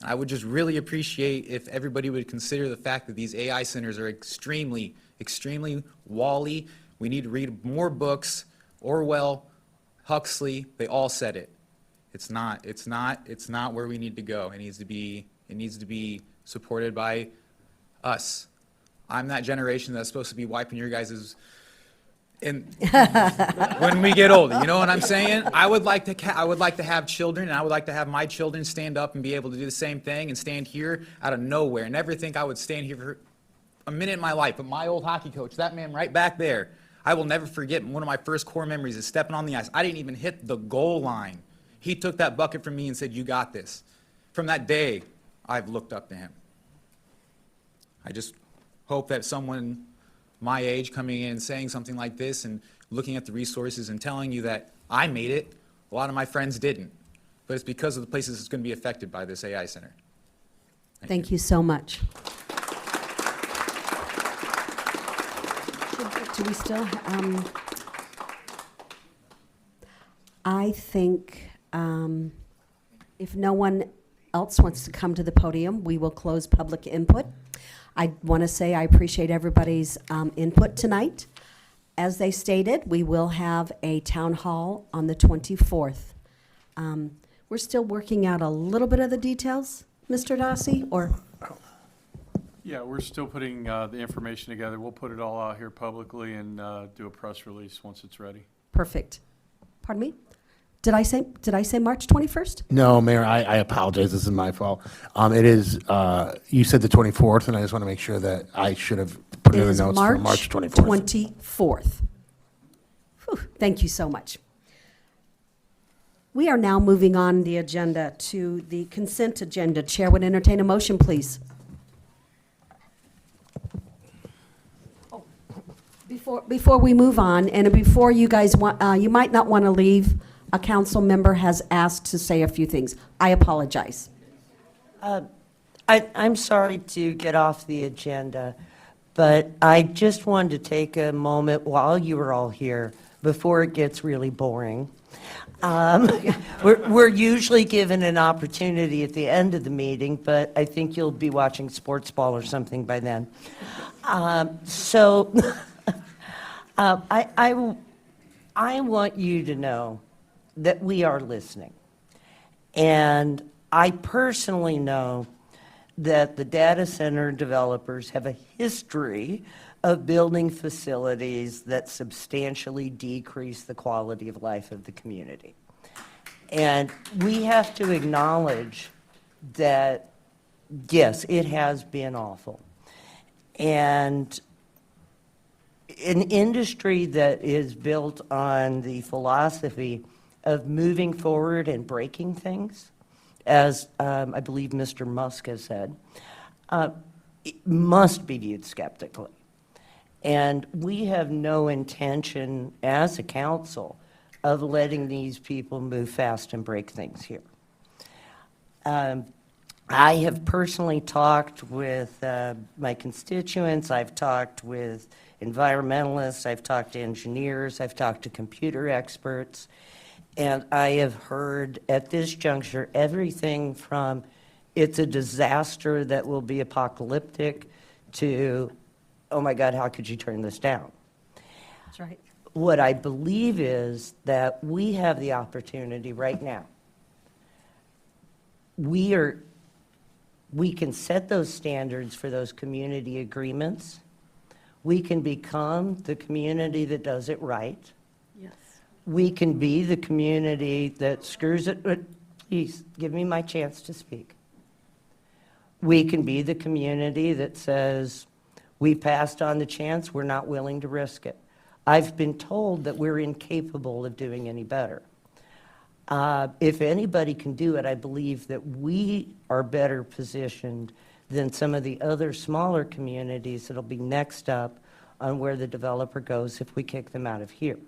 I would just really appreciate if everybody would consider the fact that these AI centers are extremely, extremely Wall-y. We need to read more books. Orwell, Huxley, they all said it. It's not where we need to go. It needs to be supported by us. I'm that generation that's supposed to be wiping your guys' when we get older, you know what I'm saying? I would like to have children, and I would like to have my children stand up and be able to do the same thing and stand here out of nowhere. Never think I would stand here for a minute in my life. But my old hockey coach, that man right back there, I will never forget. One of my first core memories is stepping on the ice. I didn't even hit the goal line. He took that bucket from me and said, "You got this." From that day, I've looked up to him. I just hope that someone my age coming in and saying something like this and looking at the resources and telling you that I made it, a lot of my friends didn't. But it's because of the places it's going to be affected by this AI center. Thank you so much. Do we still, I think if no one else wants to come to the podium, we will close public input. I want to say I appreciate everybody's input tonight. As they stated, we will have a town hall on the 24th. We're still working out a little bit of the details, Mr. Dossi, or? Yeah, we're still putting the information together. We'll put it all out here publicly and do a press release once it's ready. Perfect. Pardon me? Did I say March 21st? No, Mayor, I apologize. This is my fault. It is, you said the 24th, and I just want to make sure that I should have put it in the notes for March 24th. 24th. Whew, thank you so much. We are now moving on the agenda to the consent agenda. Chair would entertain a motion, please. Before we move on, and before you guys want, you might not want to leave, a council member has asked to say a few things. I apologize. I'm sorry to get off the agenda, but I just wanted to take a moment while you were all here, before it gets really boring. We're usually given an opportunity at the end of the meeting, but I think you'll be watching sports ball or something by then. I want you to know that we are listening. And I personally know that the data center developers have a history of building facilities that substantially decrease the quality of life of the community. And we have to acknowledge that, yes, it has been awful. And an industry that is built on the philosophy of moving forward and breaking things, as I believe Mr. Musk has said, it must be viewed skeptically. And we have no intention as a council of letting these people move fast and break things here. I have personally talked with my constituents, I've talked with environmentalists, I've talked to engineers, I've talked to computer experts, and I have heard at this juncture everything from it's a disaster that will be apocalyptic to, oh my God, how could you turn this down? That's right. What I believe is that we have the opportunity right now. We can set those standards for those community agreements. We can become the community that does it right. Yes. We can be the community that screws it, but please, give me my chance to speak. We can be the community that says, we passed on the chance, we're not willing to risk it. I've been told that we're incapable of doing any better. If anybody can do it, I believe that we are better positioned than some of the other smaller communities that'll be next up on where the developer goes if we kick them out of here.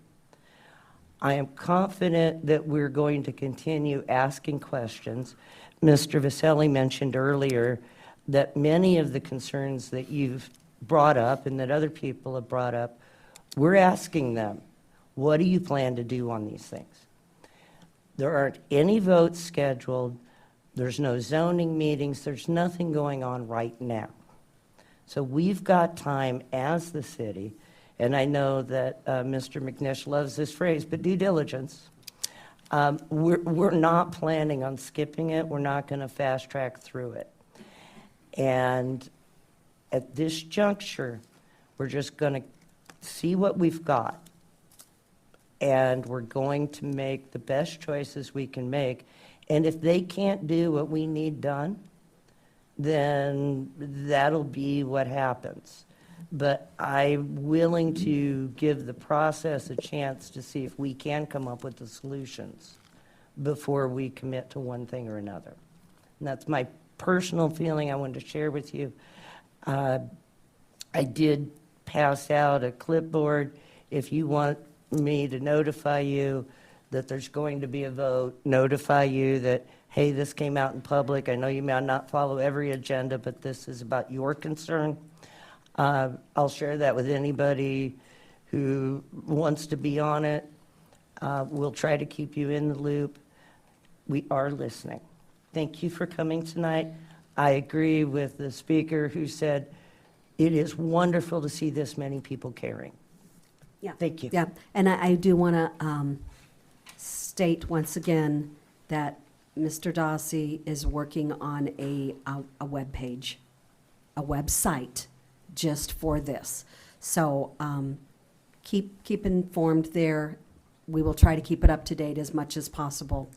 I am confident that we're going to continue asking questions. Mr. Vasselli mentioned earlier that many of the concerns that you've brought up and that other people have brought up, we're asking them, what do you plan to do on these things? There aren't any votes scheduled. There's no zoning meetings. There's nothing going on right now. So we've got time as the city, and I know that Mr. McNish loves this phrase, but due diligence. We're not planning on skipping it. We're not going to fast track through it. And at this juncture, we're just going to see what we've got. And we're going to make the best choices we can make. And if they can't do what we need done, then that'll be what happens. But I'm willing to give the process a chance to see if we can come up with the solutions before we commit to one thing or another. And that's my personal feeling I wanted to share with you. I did pass out a clipboard. If you want me to notify you that there's going to be a vote, notify you that, hey, this came out in public. I know you may not follow every agenda, but this is about your concern. I'll share that with anybody who wants to be on it. We'll try to keep you in the loop. We are listening. Thank you for coming tonight. I agree with the speaker who said it is wonderful to see this many people caring. Yeah. Thank you. Yeah, and I do want to state once again that Mr. Dossi is working on a webpage, a website just for this. So keep informed there. We will try to keep it up to date as much as possible.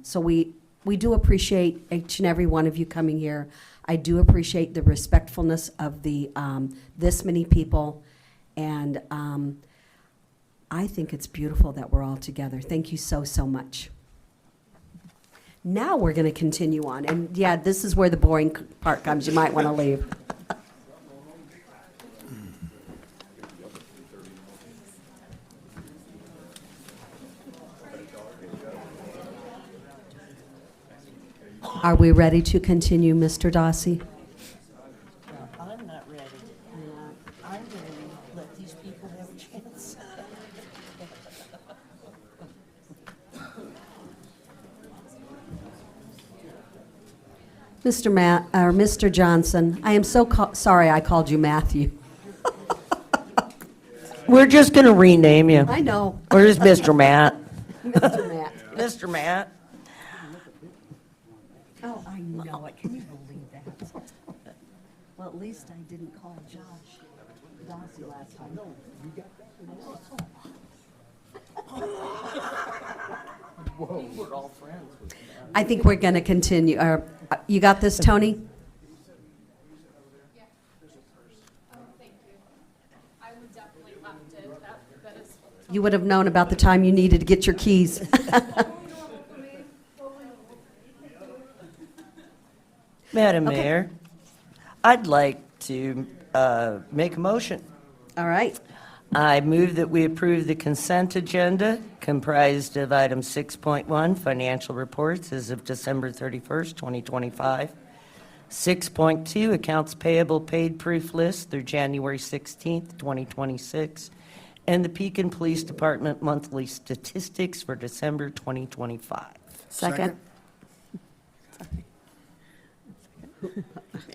So we do appreciate each and every one of you coming here. I do appreciate the respectfulness of the this many people, and I think it's beautiful that we're all together. Thank you so, so much. Now we're going to continue on, and yeah, this is where the boring part comes. You might want to leave. Are we ready to continue, Mr. Dossi? I'm not ready. I'm going to let these people have a chance. Mr. Johnson, I am so sorry I called you Matthew. We're just going to rename you. I know. Where's Mr. Matt? Mr. Matt. Mr. Matt? Oh, I know it. Can you believe that? Well, at least I didn't call Josh Dossi last time. I think we're going to continue. You got this, Tony? You would have known about the time you needed to get your keys. Madam Okay. Mayor, I'd like to make a motion. All right. I move that we approve the consent agenda comprised of item 6.1, financial reports as of December 31st, 2025. 6.2, accounts payable paid proof list through January 16th, 2026. And the Pekin Police Department monthly statistics for December 2025. Second.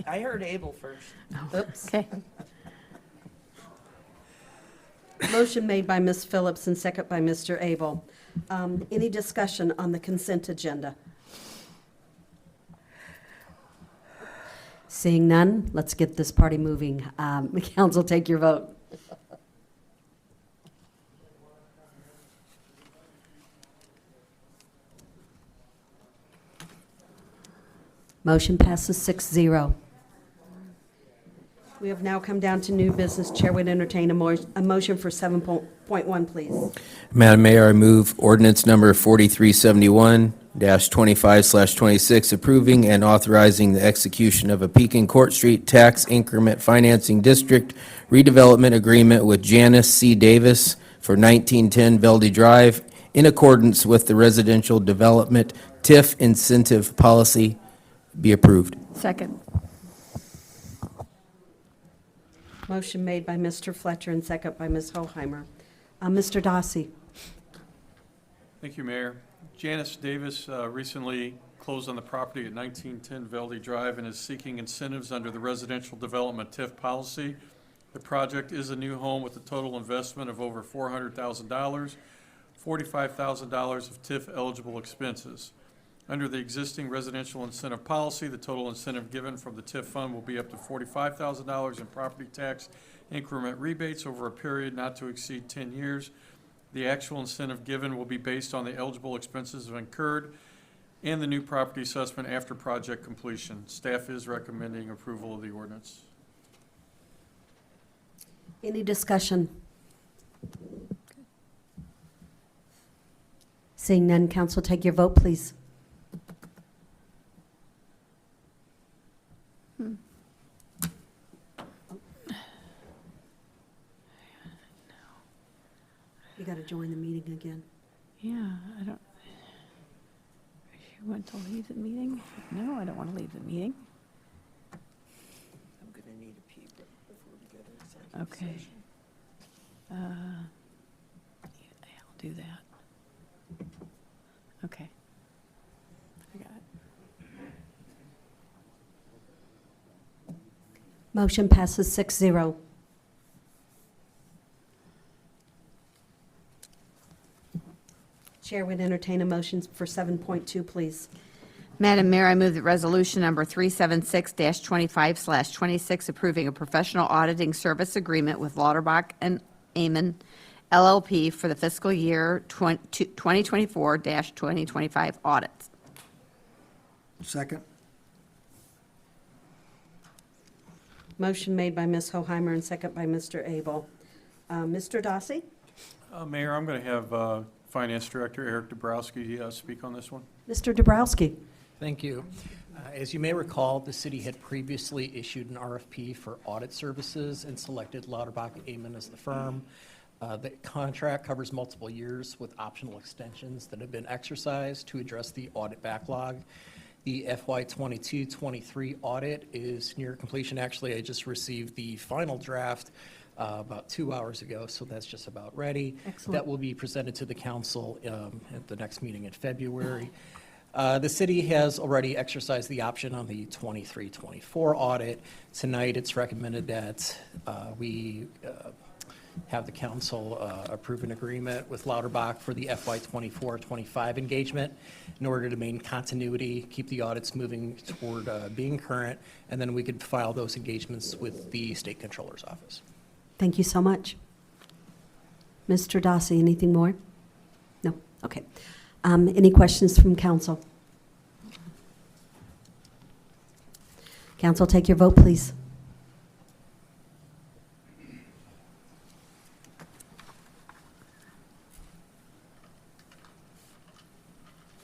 I heard Abel first. Oops. Okay. Motion made by Ms. Phillips and second by Mr. Abel. Any discussion on the consent agenda? Seeing none, let's get this party moving. Council, take your vote. Motion passes 6-0. We have now come down to new business. Chair would entertain a motion for 7.1, please. Madam Mayor, I move ordinance number 4371-25/26, approving and authorizing the execution of a Pekin Court Street Tax Increment Financing District redevelopment agreement with Janice C. Davis for 1910 Velde Drive in accordance with the Residential Development TIF Incentive Policy. Be approved. Second. Motion made by Mr. Fletcher and second by Ms. Hoheimer. Mr. Dossi. Thank you, Mayor. Janice Davis recently closed on the property at 1910 Velde Drive and is seeking incentives under the Residential Development TIF policy. The project is a new home with a total investment of over $400,000, $45,000 of TIF eligible expenses. Under the existing residential incentive policy, the total incentive given from the TIF fund will be up to $45,000 in property tax increment rebates over a period not to exceed 10 years. The actual incentive given will be based on the eligible expenses incurred and the new property assessment after project completion. Staff is recommending approval of the ordinance. Any discussion? Seeing none, council, take your vote, please. You got to join the meeting again. Yeah, I don't, you want to leave the meeting? No, I don't want to leave the meeting. I'm going to need a pee before we go to executive Okay. session. Yeah, I'll do that. Okay. I got it. Motion passes 6-0. Chair would entertain a motion for 7.2, please. Madam Mayor, I move that resolution number 376-25/26 approving a professional auditing service agreement with Lauterbach and Amen LLP for the fiscal year 2024-2025 audits. Second. Motion made by Ms. Hoheimer and second by Mr. Abel. Mr. Dossi? Mayor, I'm going to have Finance Director Eric Dabrowski speak on this one. Mr. Dabrowski? Thank you. As you may recall, the city had previously issued an RFP for audit services and selected Lauterbach Amen as the firm. The contract covers multiple years with optional extensions that have been exercised to address the audit backlog. The FY 22-23 audit is near completion. Actually, I just received the final draft about 2 hours ago, so that's just about ready. Excellent. That will be presented to the council at the next meeting in February. The city has already exercised the option on the 23-24 audit. Tonight, it's recommended that we have the council approve an agreement with Lauterbach for the FY 24-25 engagement in order to maintain continuity, keep the audits moving toward being current, and then we could file those engagements with the State Controller's Office. Thank you so much. Mr. Dossi, anything more? No? Okay. Any questions from council? Council, take your vote, please.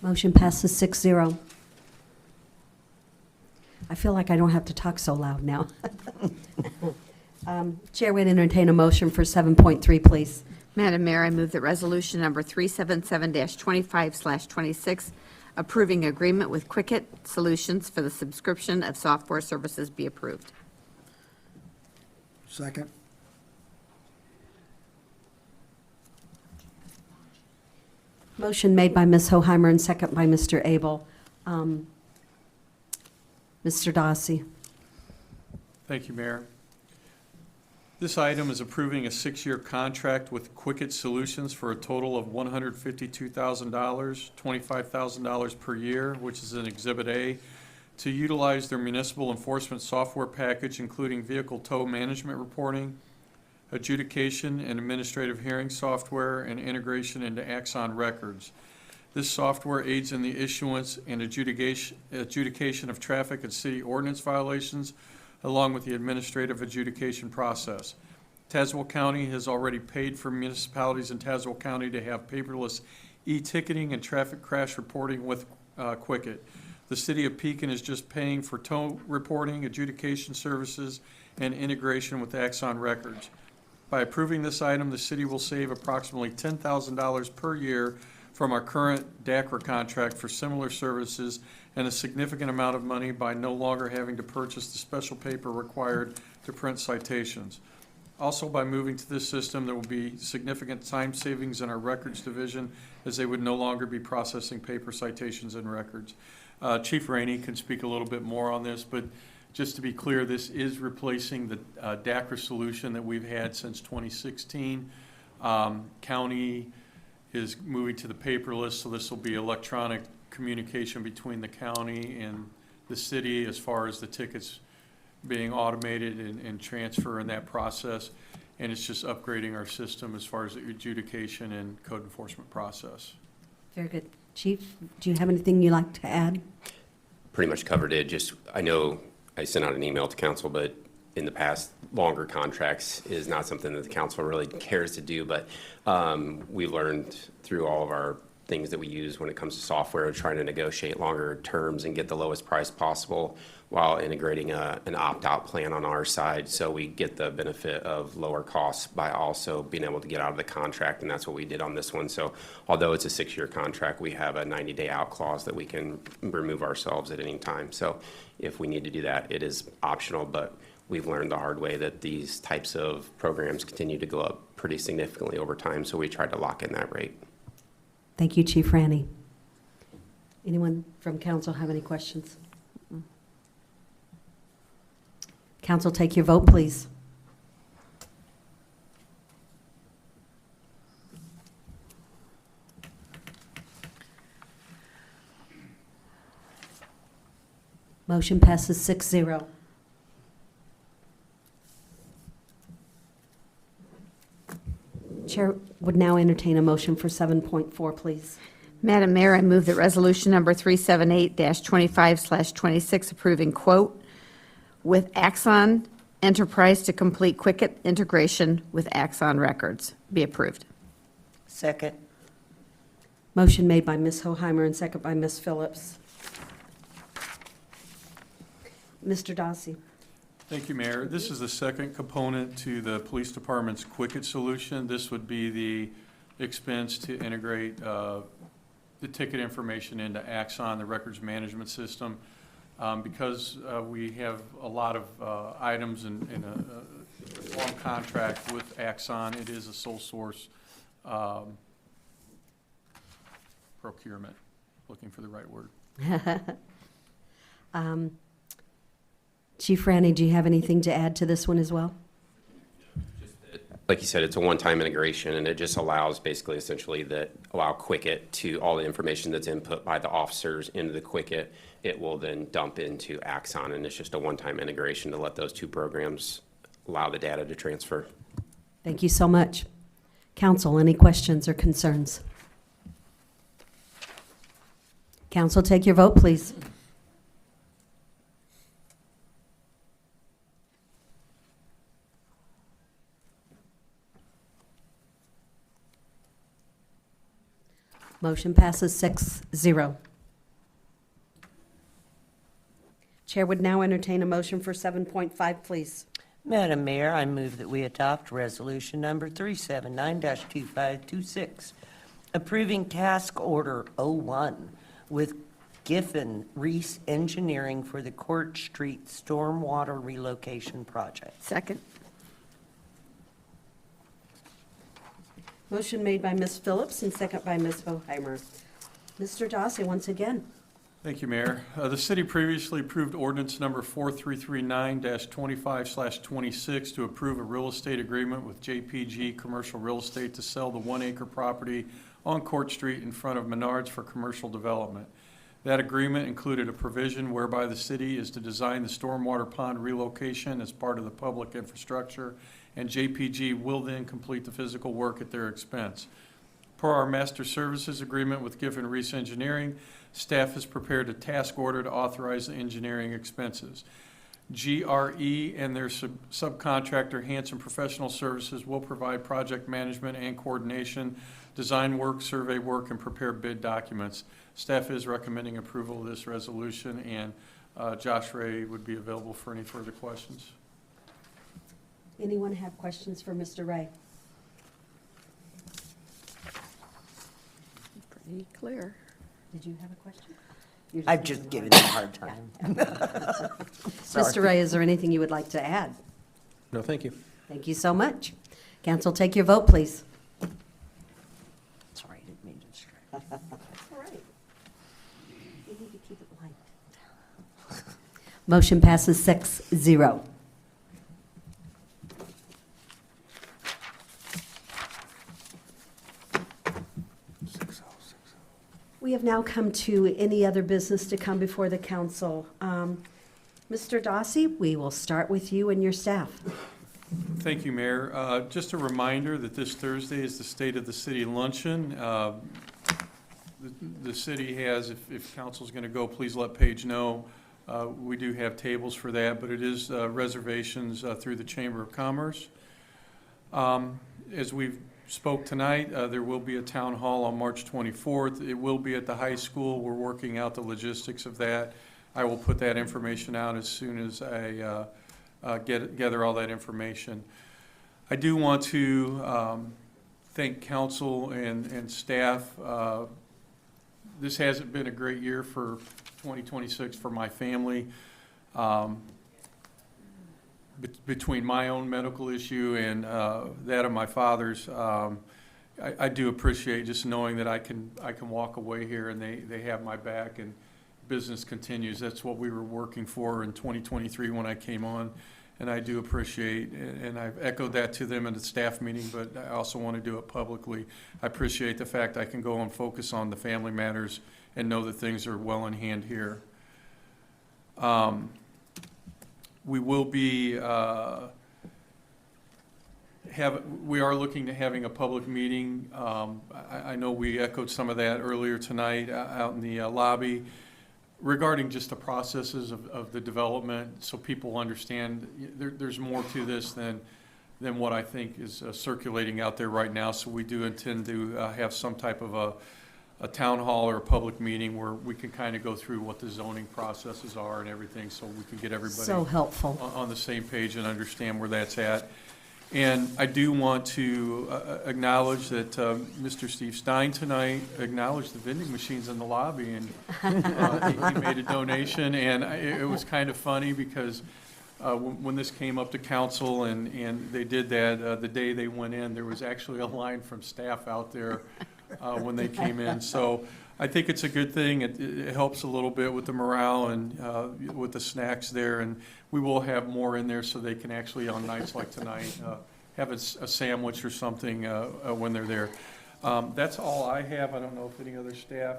Motion passes 6-0. I feel like I don't have to talk so loud now. Chair would entertain a motion for 7.3, please. Madam Mayor, I move that resolution number 377-25/26, approving agreement with Quicket Solutions for the subscription of software services be approved. Second. Motion made by Ms. Hoheimer and second by Mr. Abel. Mr. Dossi. Thank you, Mayor. This item is approving a 6-year contract with Quicket Solutions for a total of $152,000, $25,000 per year, which is in Exhibit A, to utilize their municipal enforcement software package, including vehicle tow management reporting, adjudication and administrative hearing software, and integration into Axon records. This software aids in the issuance and adjudication of traffic and city ordinance violations, along with the administrative adjudication process. Tazewell County has already paid for municipalities in Tazewell County to have paperless e-ticketing and traffic crash reporting with Quicket. The city of Pekin is just paying for tow reporting, adjudication services, and integration with Axon records. By approving this item, the city will save approximately $10,000 per year from our current DACRA contract for similar services, and a significant amount of money by no longer having to purchase the special paper required to print citations. Also, by moving to this system, there will be significant time savings in our records division, as they would no longer be processing paper citations and records. Chief Rainey can speak a little bit more on this, but just to be clear, this is replacing the DACRA solution that we've had since 2016. County is moving to the paperless, so this will be electronic communication between the county and the city as far as the tickets being automated and transfer in that process. And it's just upgrading our system as far as the adjudication and code enforcement process. Very good. Chief, do you have anything you'd like to add? Pretty much covered it. Just, I know I sent out an email to council, but in the past, longer contracts is not something that the council really cares to do, but we learned through all of our things that we use when it comes to software, trying to negotiate longer terms and get the lowest price possible while integrating an opt-out plan on our side, so we get the benefit of lower costs by also being able to get out of the contract, and that's what we did on this one. So although it's a 6-year contract, we have a 90-day out clause that we can remove ourselves at any time. So if we need to do that, it is optional, but we've learned the hard way that these types of programs continue to go up pretty significantly over time, so we tried to lock in that rate. Thank you, Chief Rainey. Anyone from council have any questions? Council, take your vote, please. Motion passes 6-0. Chair would now entertain a motion for 7.4, please. Madam Mayor, I move that resolution number 378-25/26, approving quote with Axon Enterprise to complete Quicket integration with Axon records be approved. Second. Motion made by Ms. Hoheimer and second by Ms. Phillips. Mr. Dossi. Thank you, Mayor. This is the second component to the police department's Quicket solution. This would be the expense to integrate the ticket information into Axon, the records management system. Because we have a lot of items in a long contract with Axon, it is a sole source procurement, looking for the right word. Chief Franny, do you have anything to add to this one as well? Like you said, it's a one-time integration, and it just allows basically essentially allow Quicket to all the information that's input by the officers into the Quicket. It will then dump into Axon, and it's just a one-time integration to let those two programs allow the data to transfer. Thank you so much. Council, any questions or concerns? Council, take your vote, please. Motion passes 6-0. Chair would now entertain a motion for 7.5, please. Madam Mayor, I move that we adopt resolution number 379-2526, approving task order 01 with Giffen Reese Engineering for the Court Street Stormwater Relocation Project. Second. Motion made by Ms. Phillips and second by Ms. Boheimer. Mr. Dawson, once again. Thank you, Mayor. The city previously approved ordinance number 4339-25/26 to approve a real estate agreement with JPG Commercial Real Estate to sell the 1-acre property on Court Street in front of Menards for commercial development. That agreement included a provision whereby the city is to design the stormwater pond relocation as part of the public infrastructure, and JPG will then complete the physical work at their expense. Per our master services agreement with Giffen Reese Engineering, staff has prepared a task order to authorize the engineering expenses. GRE and their subcontractor Hanson Professional Services will provide project management and coordination, design work, survey work, and prepare bid documents. Staff is recommending approval of this resolution, and Josh Ray would be available for any further questions. Anyone have questions for Mr. Ray? Pretty clear. Did you have a question? I've just given you a hard time. Mr. Ray, is there anything you would like to add? No, thank you. Thank you so much. Council, take your vote, please. Sorry, I didn't mean to distract. All right. We need to keep it light. Motion passes 6-0. We have now come to any other business to come before the council. Mr. Dossi, we will start with you and your staff. Thank you, Mayor. Just a reminder that this Thursday is the State of the City Luncheon. The city has, if council's going to go, please let Paige know. We do have tables for that, but it is reservations through the Chamber of Commerce. As we've spoke tonight, there will be a town hall on March 24th. It will be at the high school. We're working out the logistics of that. I will put that information out as soon as I gather all that information. I do want to thank council and staff. This hasn't been a great year for 2026 for my family. Between my own medical issue and that of my father's, I do appreciate just knowing that I can walk away here and they have my back and business continues. That's what we were working for in 2023 when I came on, and I do appreciate, and I've echoed that to them in the staff meeting, but I also want to do it publicly. I appreciate the fact I can go and focus on the family matters and know that things are well in hand here. We will be we are looking to having a public meeting. I know we echoed some of that earlier tonight out in the lobby regarding just the processes of the development, so people understand there's more to this than what I think is circulating out there right now. So we do intend to have some type of a town hall or a public meeting where we can kind of go through what the zoning processes are and everything, so we can get everybody So helpful. on the same page and understand where that's at. And I do want to acknowledge that Mr. Steve Stein tonight acknowledged the vending machines in the lobby, and he made a donation, and it was kind of funny because when this came up to council and they did that, the day they went in, there was actually a line from staff out there when they came in. So I think it's a good thing. It helps a little bit with the morale and with the snacks there, and we will have more in there so they can actually, on nights like tonight, have a sandwich or something when they're there. That's all I have. I don't know if any other staff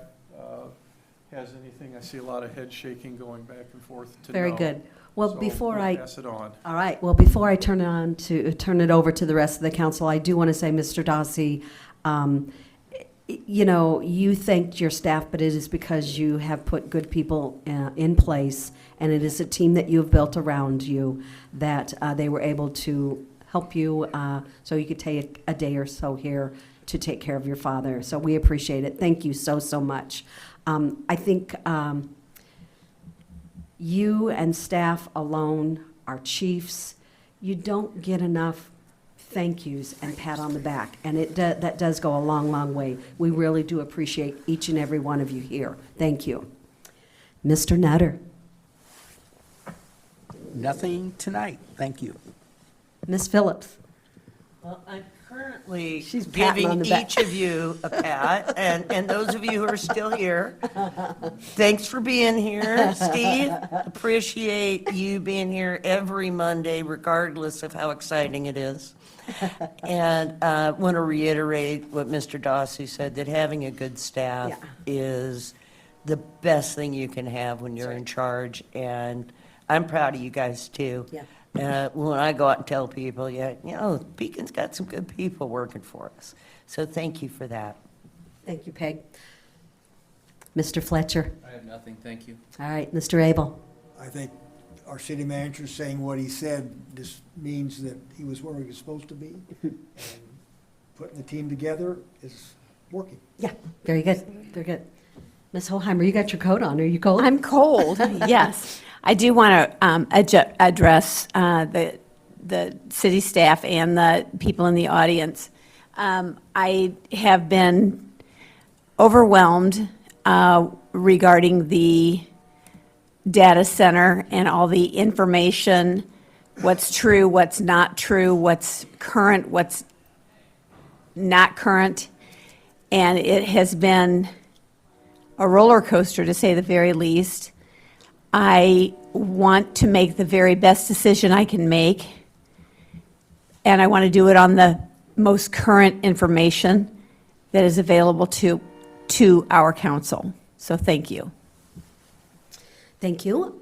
has anything. I see a lot of head shaking going back and forth to Very no. good. Well, So before we'll I pass it on. All right. Well, before I turn it over to the rest of the council, I do want to say, Mr. Dossi, you know, you thanked your staff, but it is because you have put good people in place, and it is a team that you have built around you that they were able to help you so you could take a day or so here to take care of your father. So we appreciate it. Thank you so, so much. I think you and staff alone, our chiefs, you don't get enough thank yous and pat on the back, and that does go a long, long way. We really do appreciate each and every one of you here. Thank you. Mr. Nutter. Nothing tonight, thank you. Ms. Phillips. Well, I'm currently She's patting on giving the back. each of you a pat, and those of you who are still here, thanks for being here. Steve, appreciate you being here every Monday, regardless of how exciting it is. And want to reiterate what Mr. Dossi said, that having a good staff Yeah. is the best thing you can have when you're in charge, and I'm proud of you guys, too. Yeah. When I go out and tell people, you know, Pekin's got some good people working for us. So thank you for that. Thank you, Peg. Mr. Fletcher. I have nothing, thank you. All right, Mr. Abel. I think our city manager saying what he said just means that he was where he was supposed to be. And putting the team together is working. Yeah, very good, very good. Ms. Holheimer, you got your coat on. Are you cold? I'm cold, yes. I do want to address the city staff and the people in the audience. I have been overwhelmed regarding the data center and all the information, what's true, what's not true, what's current, what's not current. And it has been a roller coaster, to say the very least. I want to make the very best decision I can make, and I want to do it on the most current information that is available to our council. So thank you. Thank you.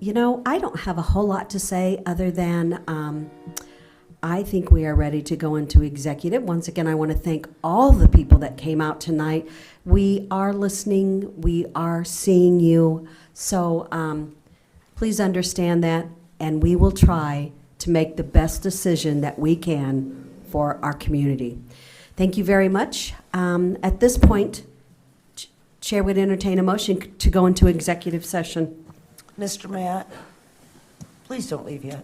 You know, I don't have a whole lot to say other than I think we are ready to go into executive. Once again, I want to thank all the people that came out tonight. We are listening. We are seeing you. So please understand that, and we will try to make the best decision that we can for our community. Thank you very much. At this point, Chair would entertain a motion to go into executive session. Mr. Matt, please don't leave yet.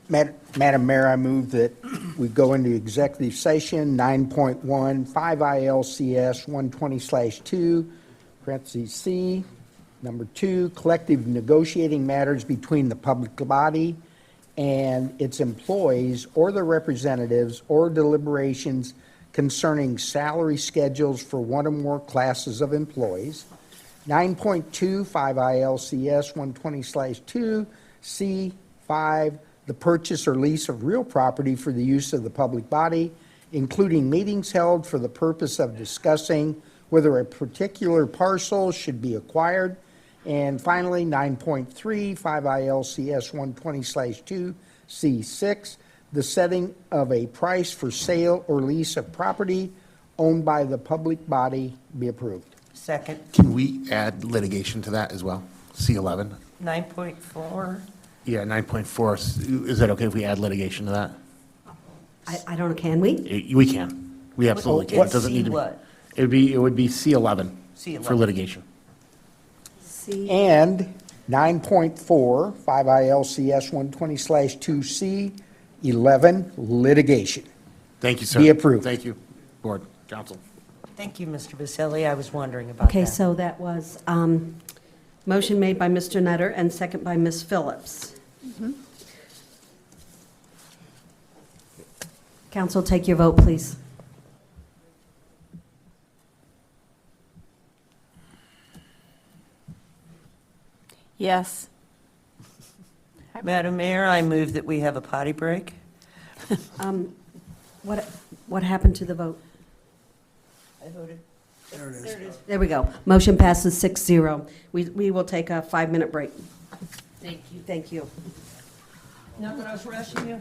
Madam Mayor, I move that we go into executive session 9.1, 5 ILCS 120/2, parentheses C, number 2, collective negotiating matters between the public body and its employees or their representatives, or deliberations concerning salary schedules for one or more classes of employees. 9.2, 5 ILCS 120/2, C5, the purchase or lease of real property for the use of the public body, including meetings held for the purpose of discussing whether a particular parcel should be acquired. And finally, 9.3, 5 ILCS 120/2, C6, the setting of a price for sale or lease of property owned by the public body be approved. Second. Can we add litigation to that as well? C11? 9.4. Yeah, 9.4. Is that okay if we add litigation to that? I don't know, can we? We can. We absolutely can. It doesn't need to. What? It would be C11 C11. for litigation. See? And 9.4, 5 ILCS 120/2C, 11, litigation. Thank you, sir. Be approved. Thank you, Board, Council. Thank you, Mr. Vasili. I was wondering about that. Okay, so that was motion made by Mr. Nutter and second by Ms. Phillips. Council, take your vote, please. Yes. Madam Mayor, I move that we have a potty break. What happened to the vote? I voted. There we go. Motion passes 6-0. We will take a 5-minute break. Thank you. Thank you. Not that I was rushing you.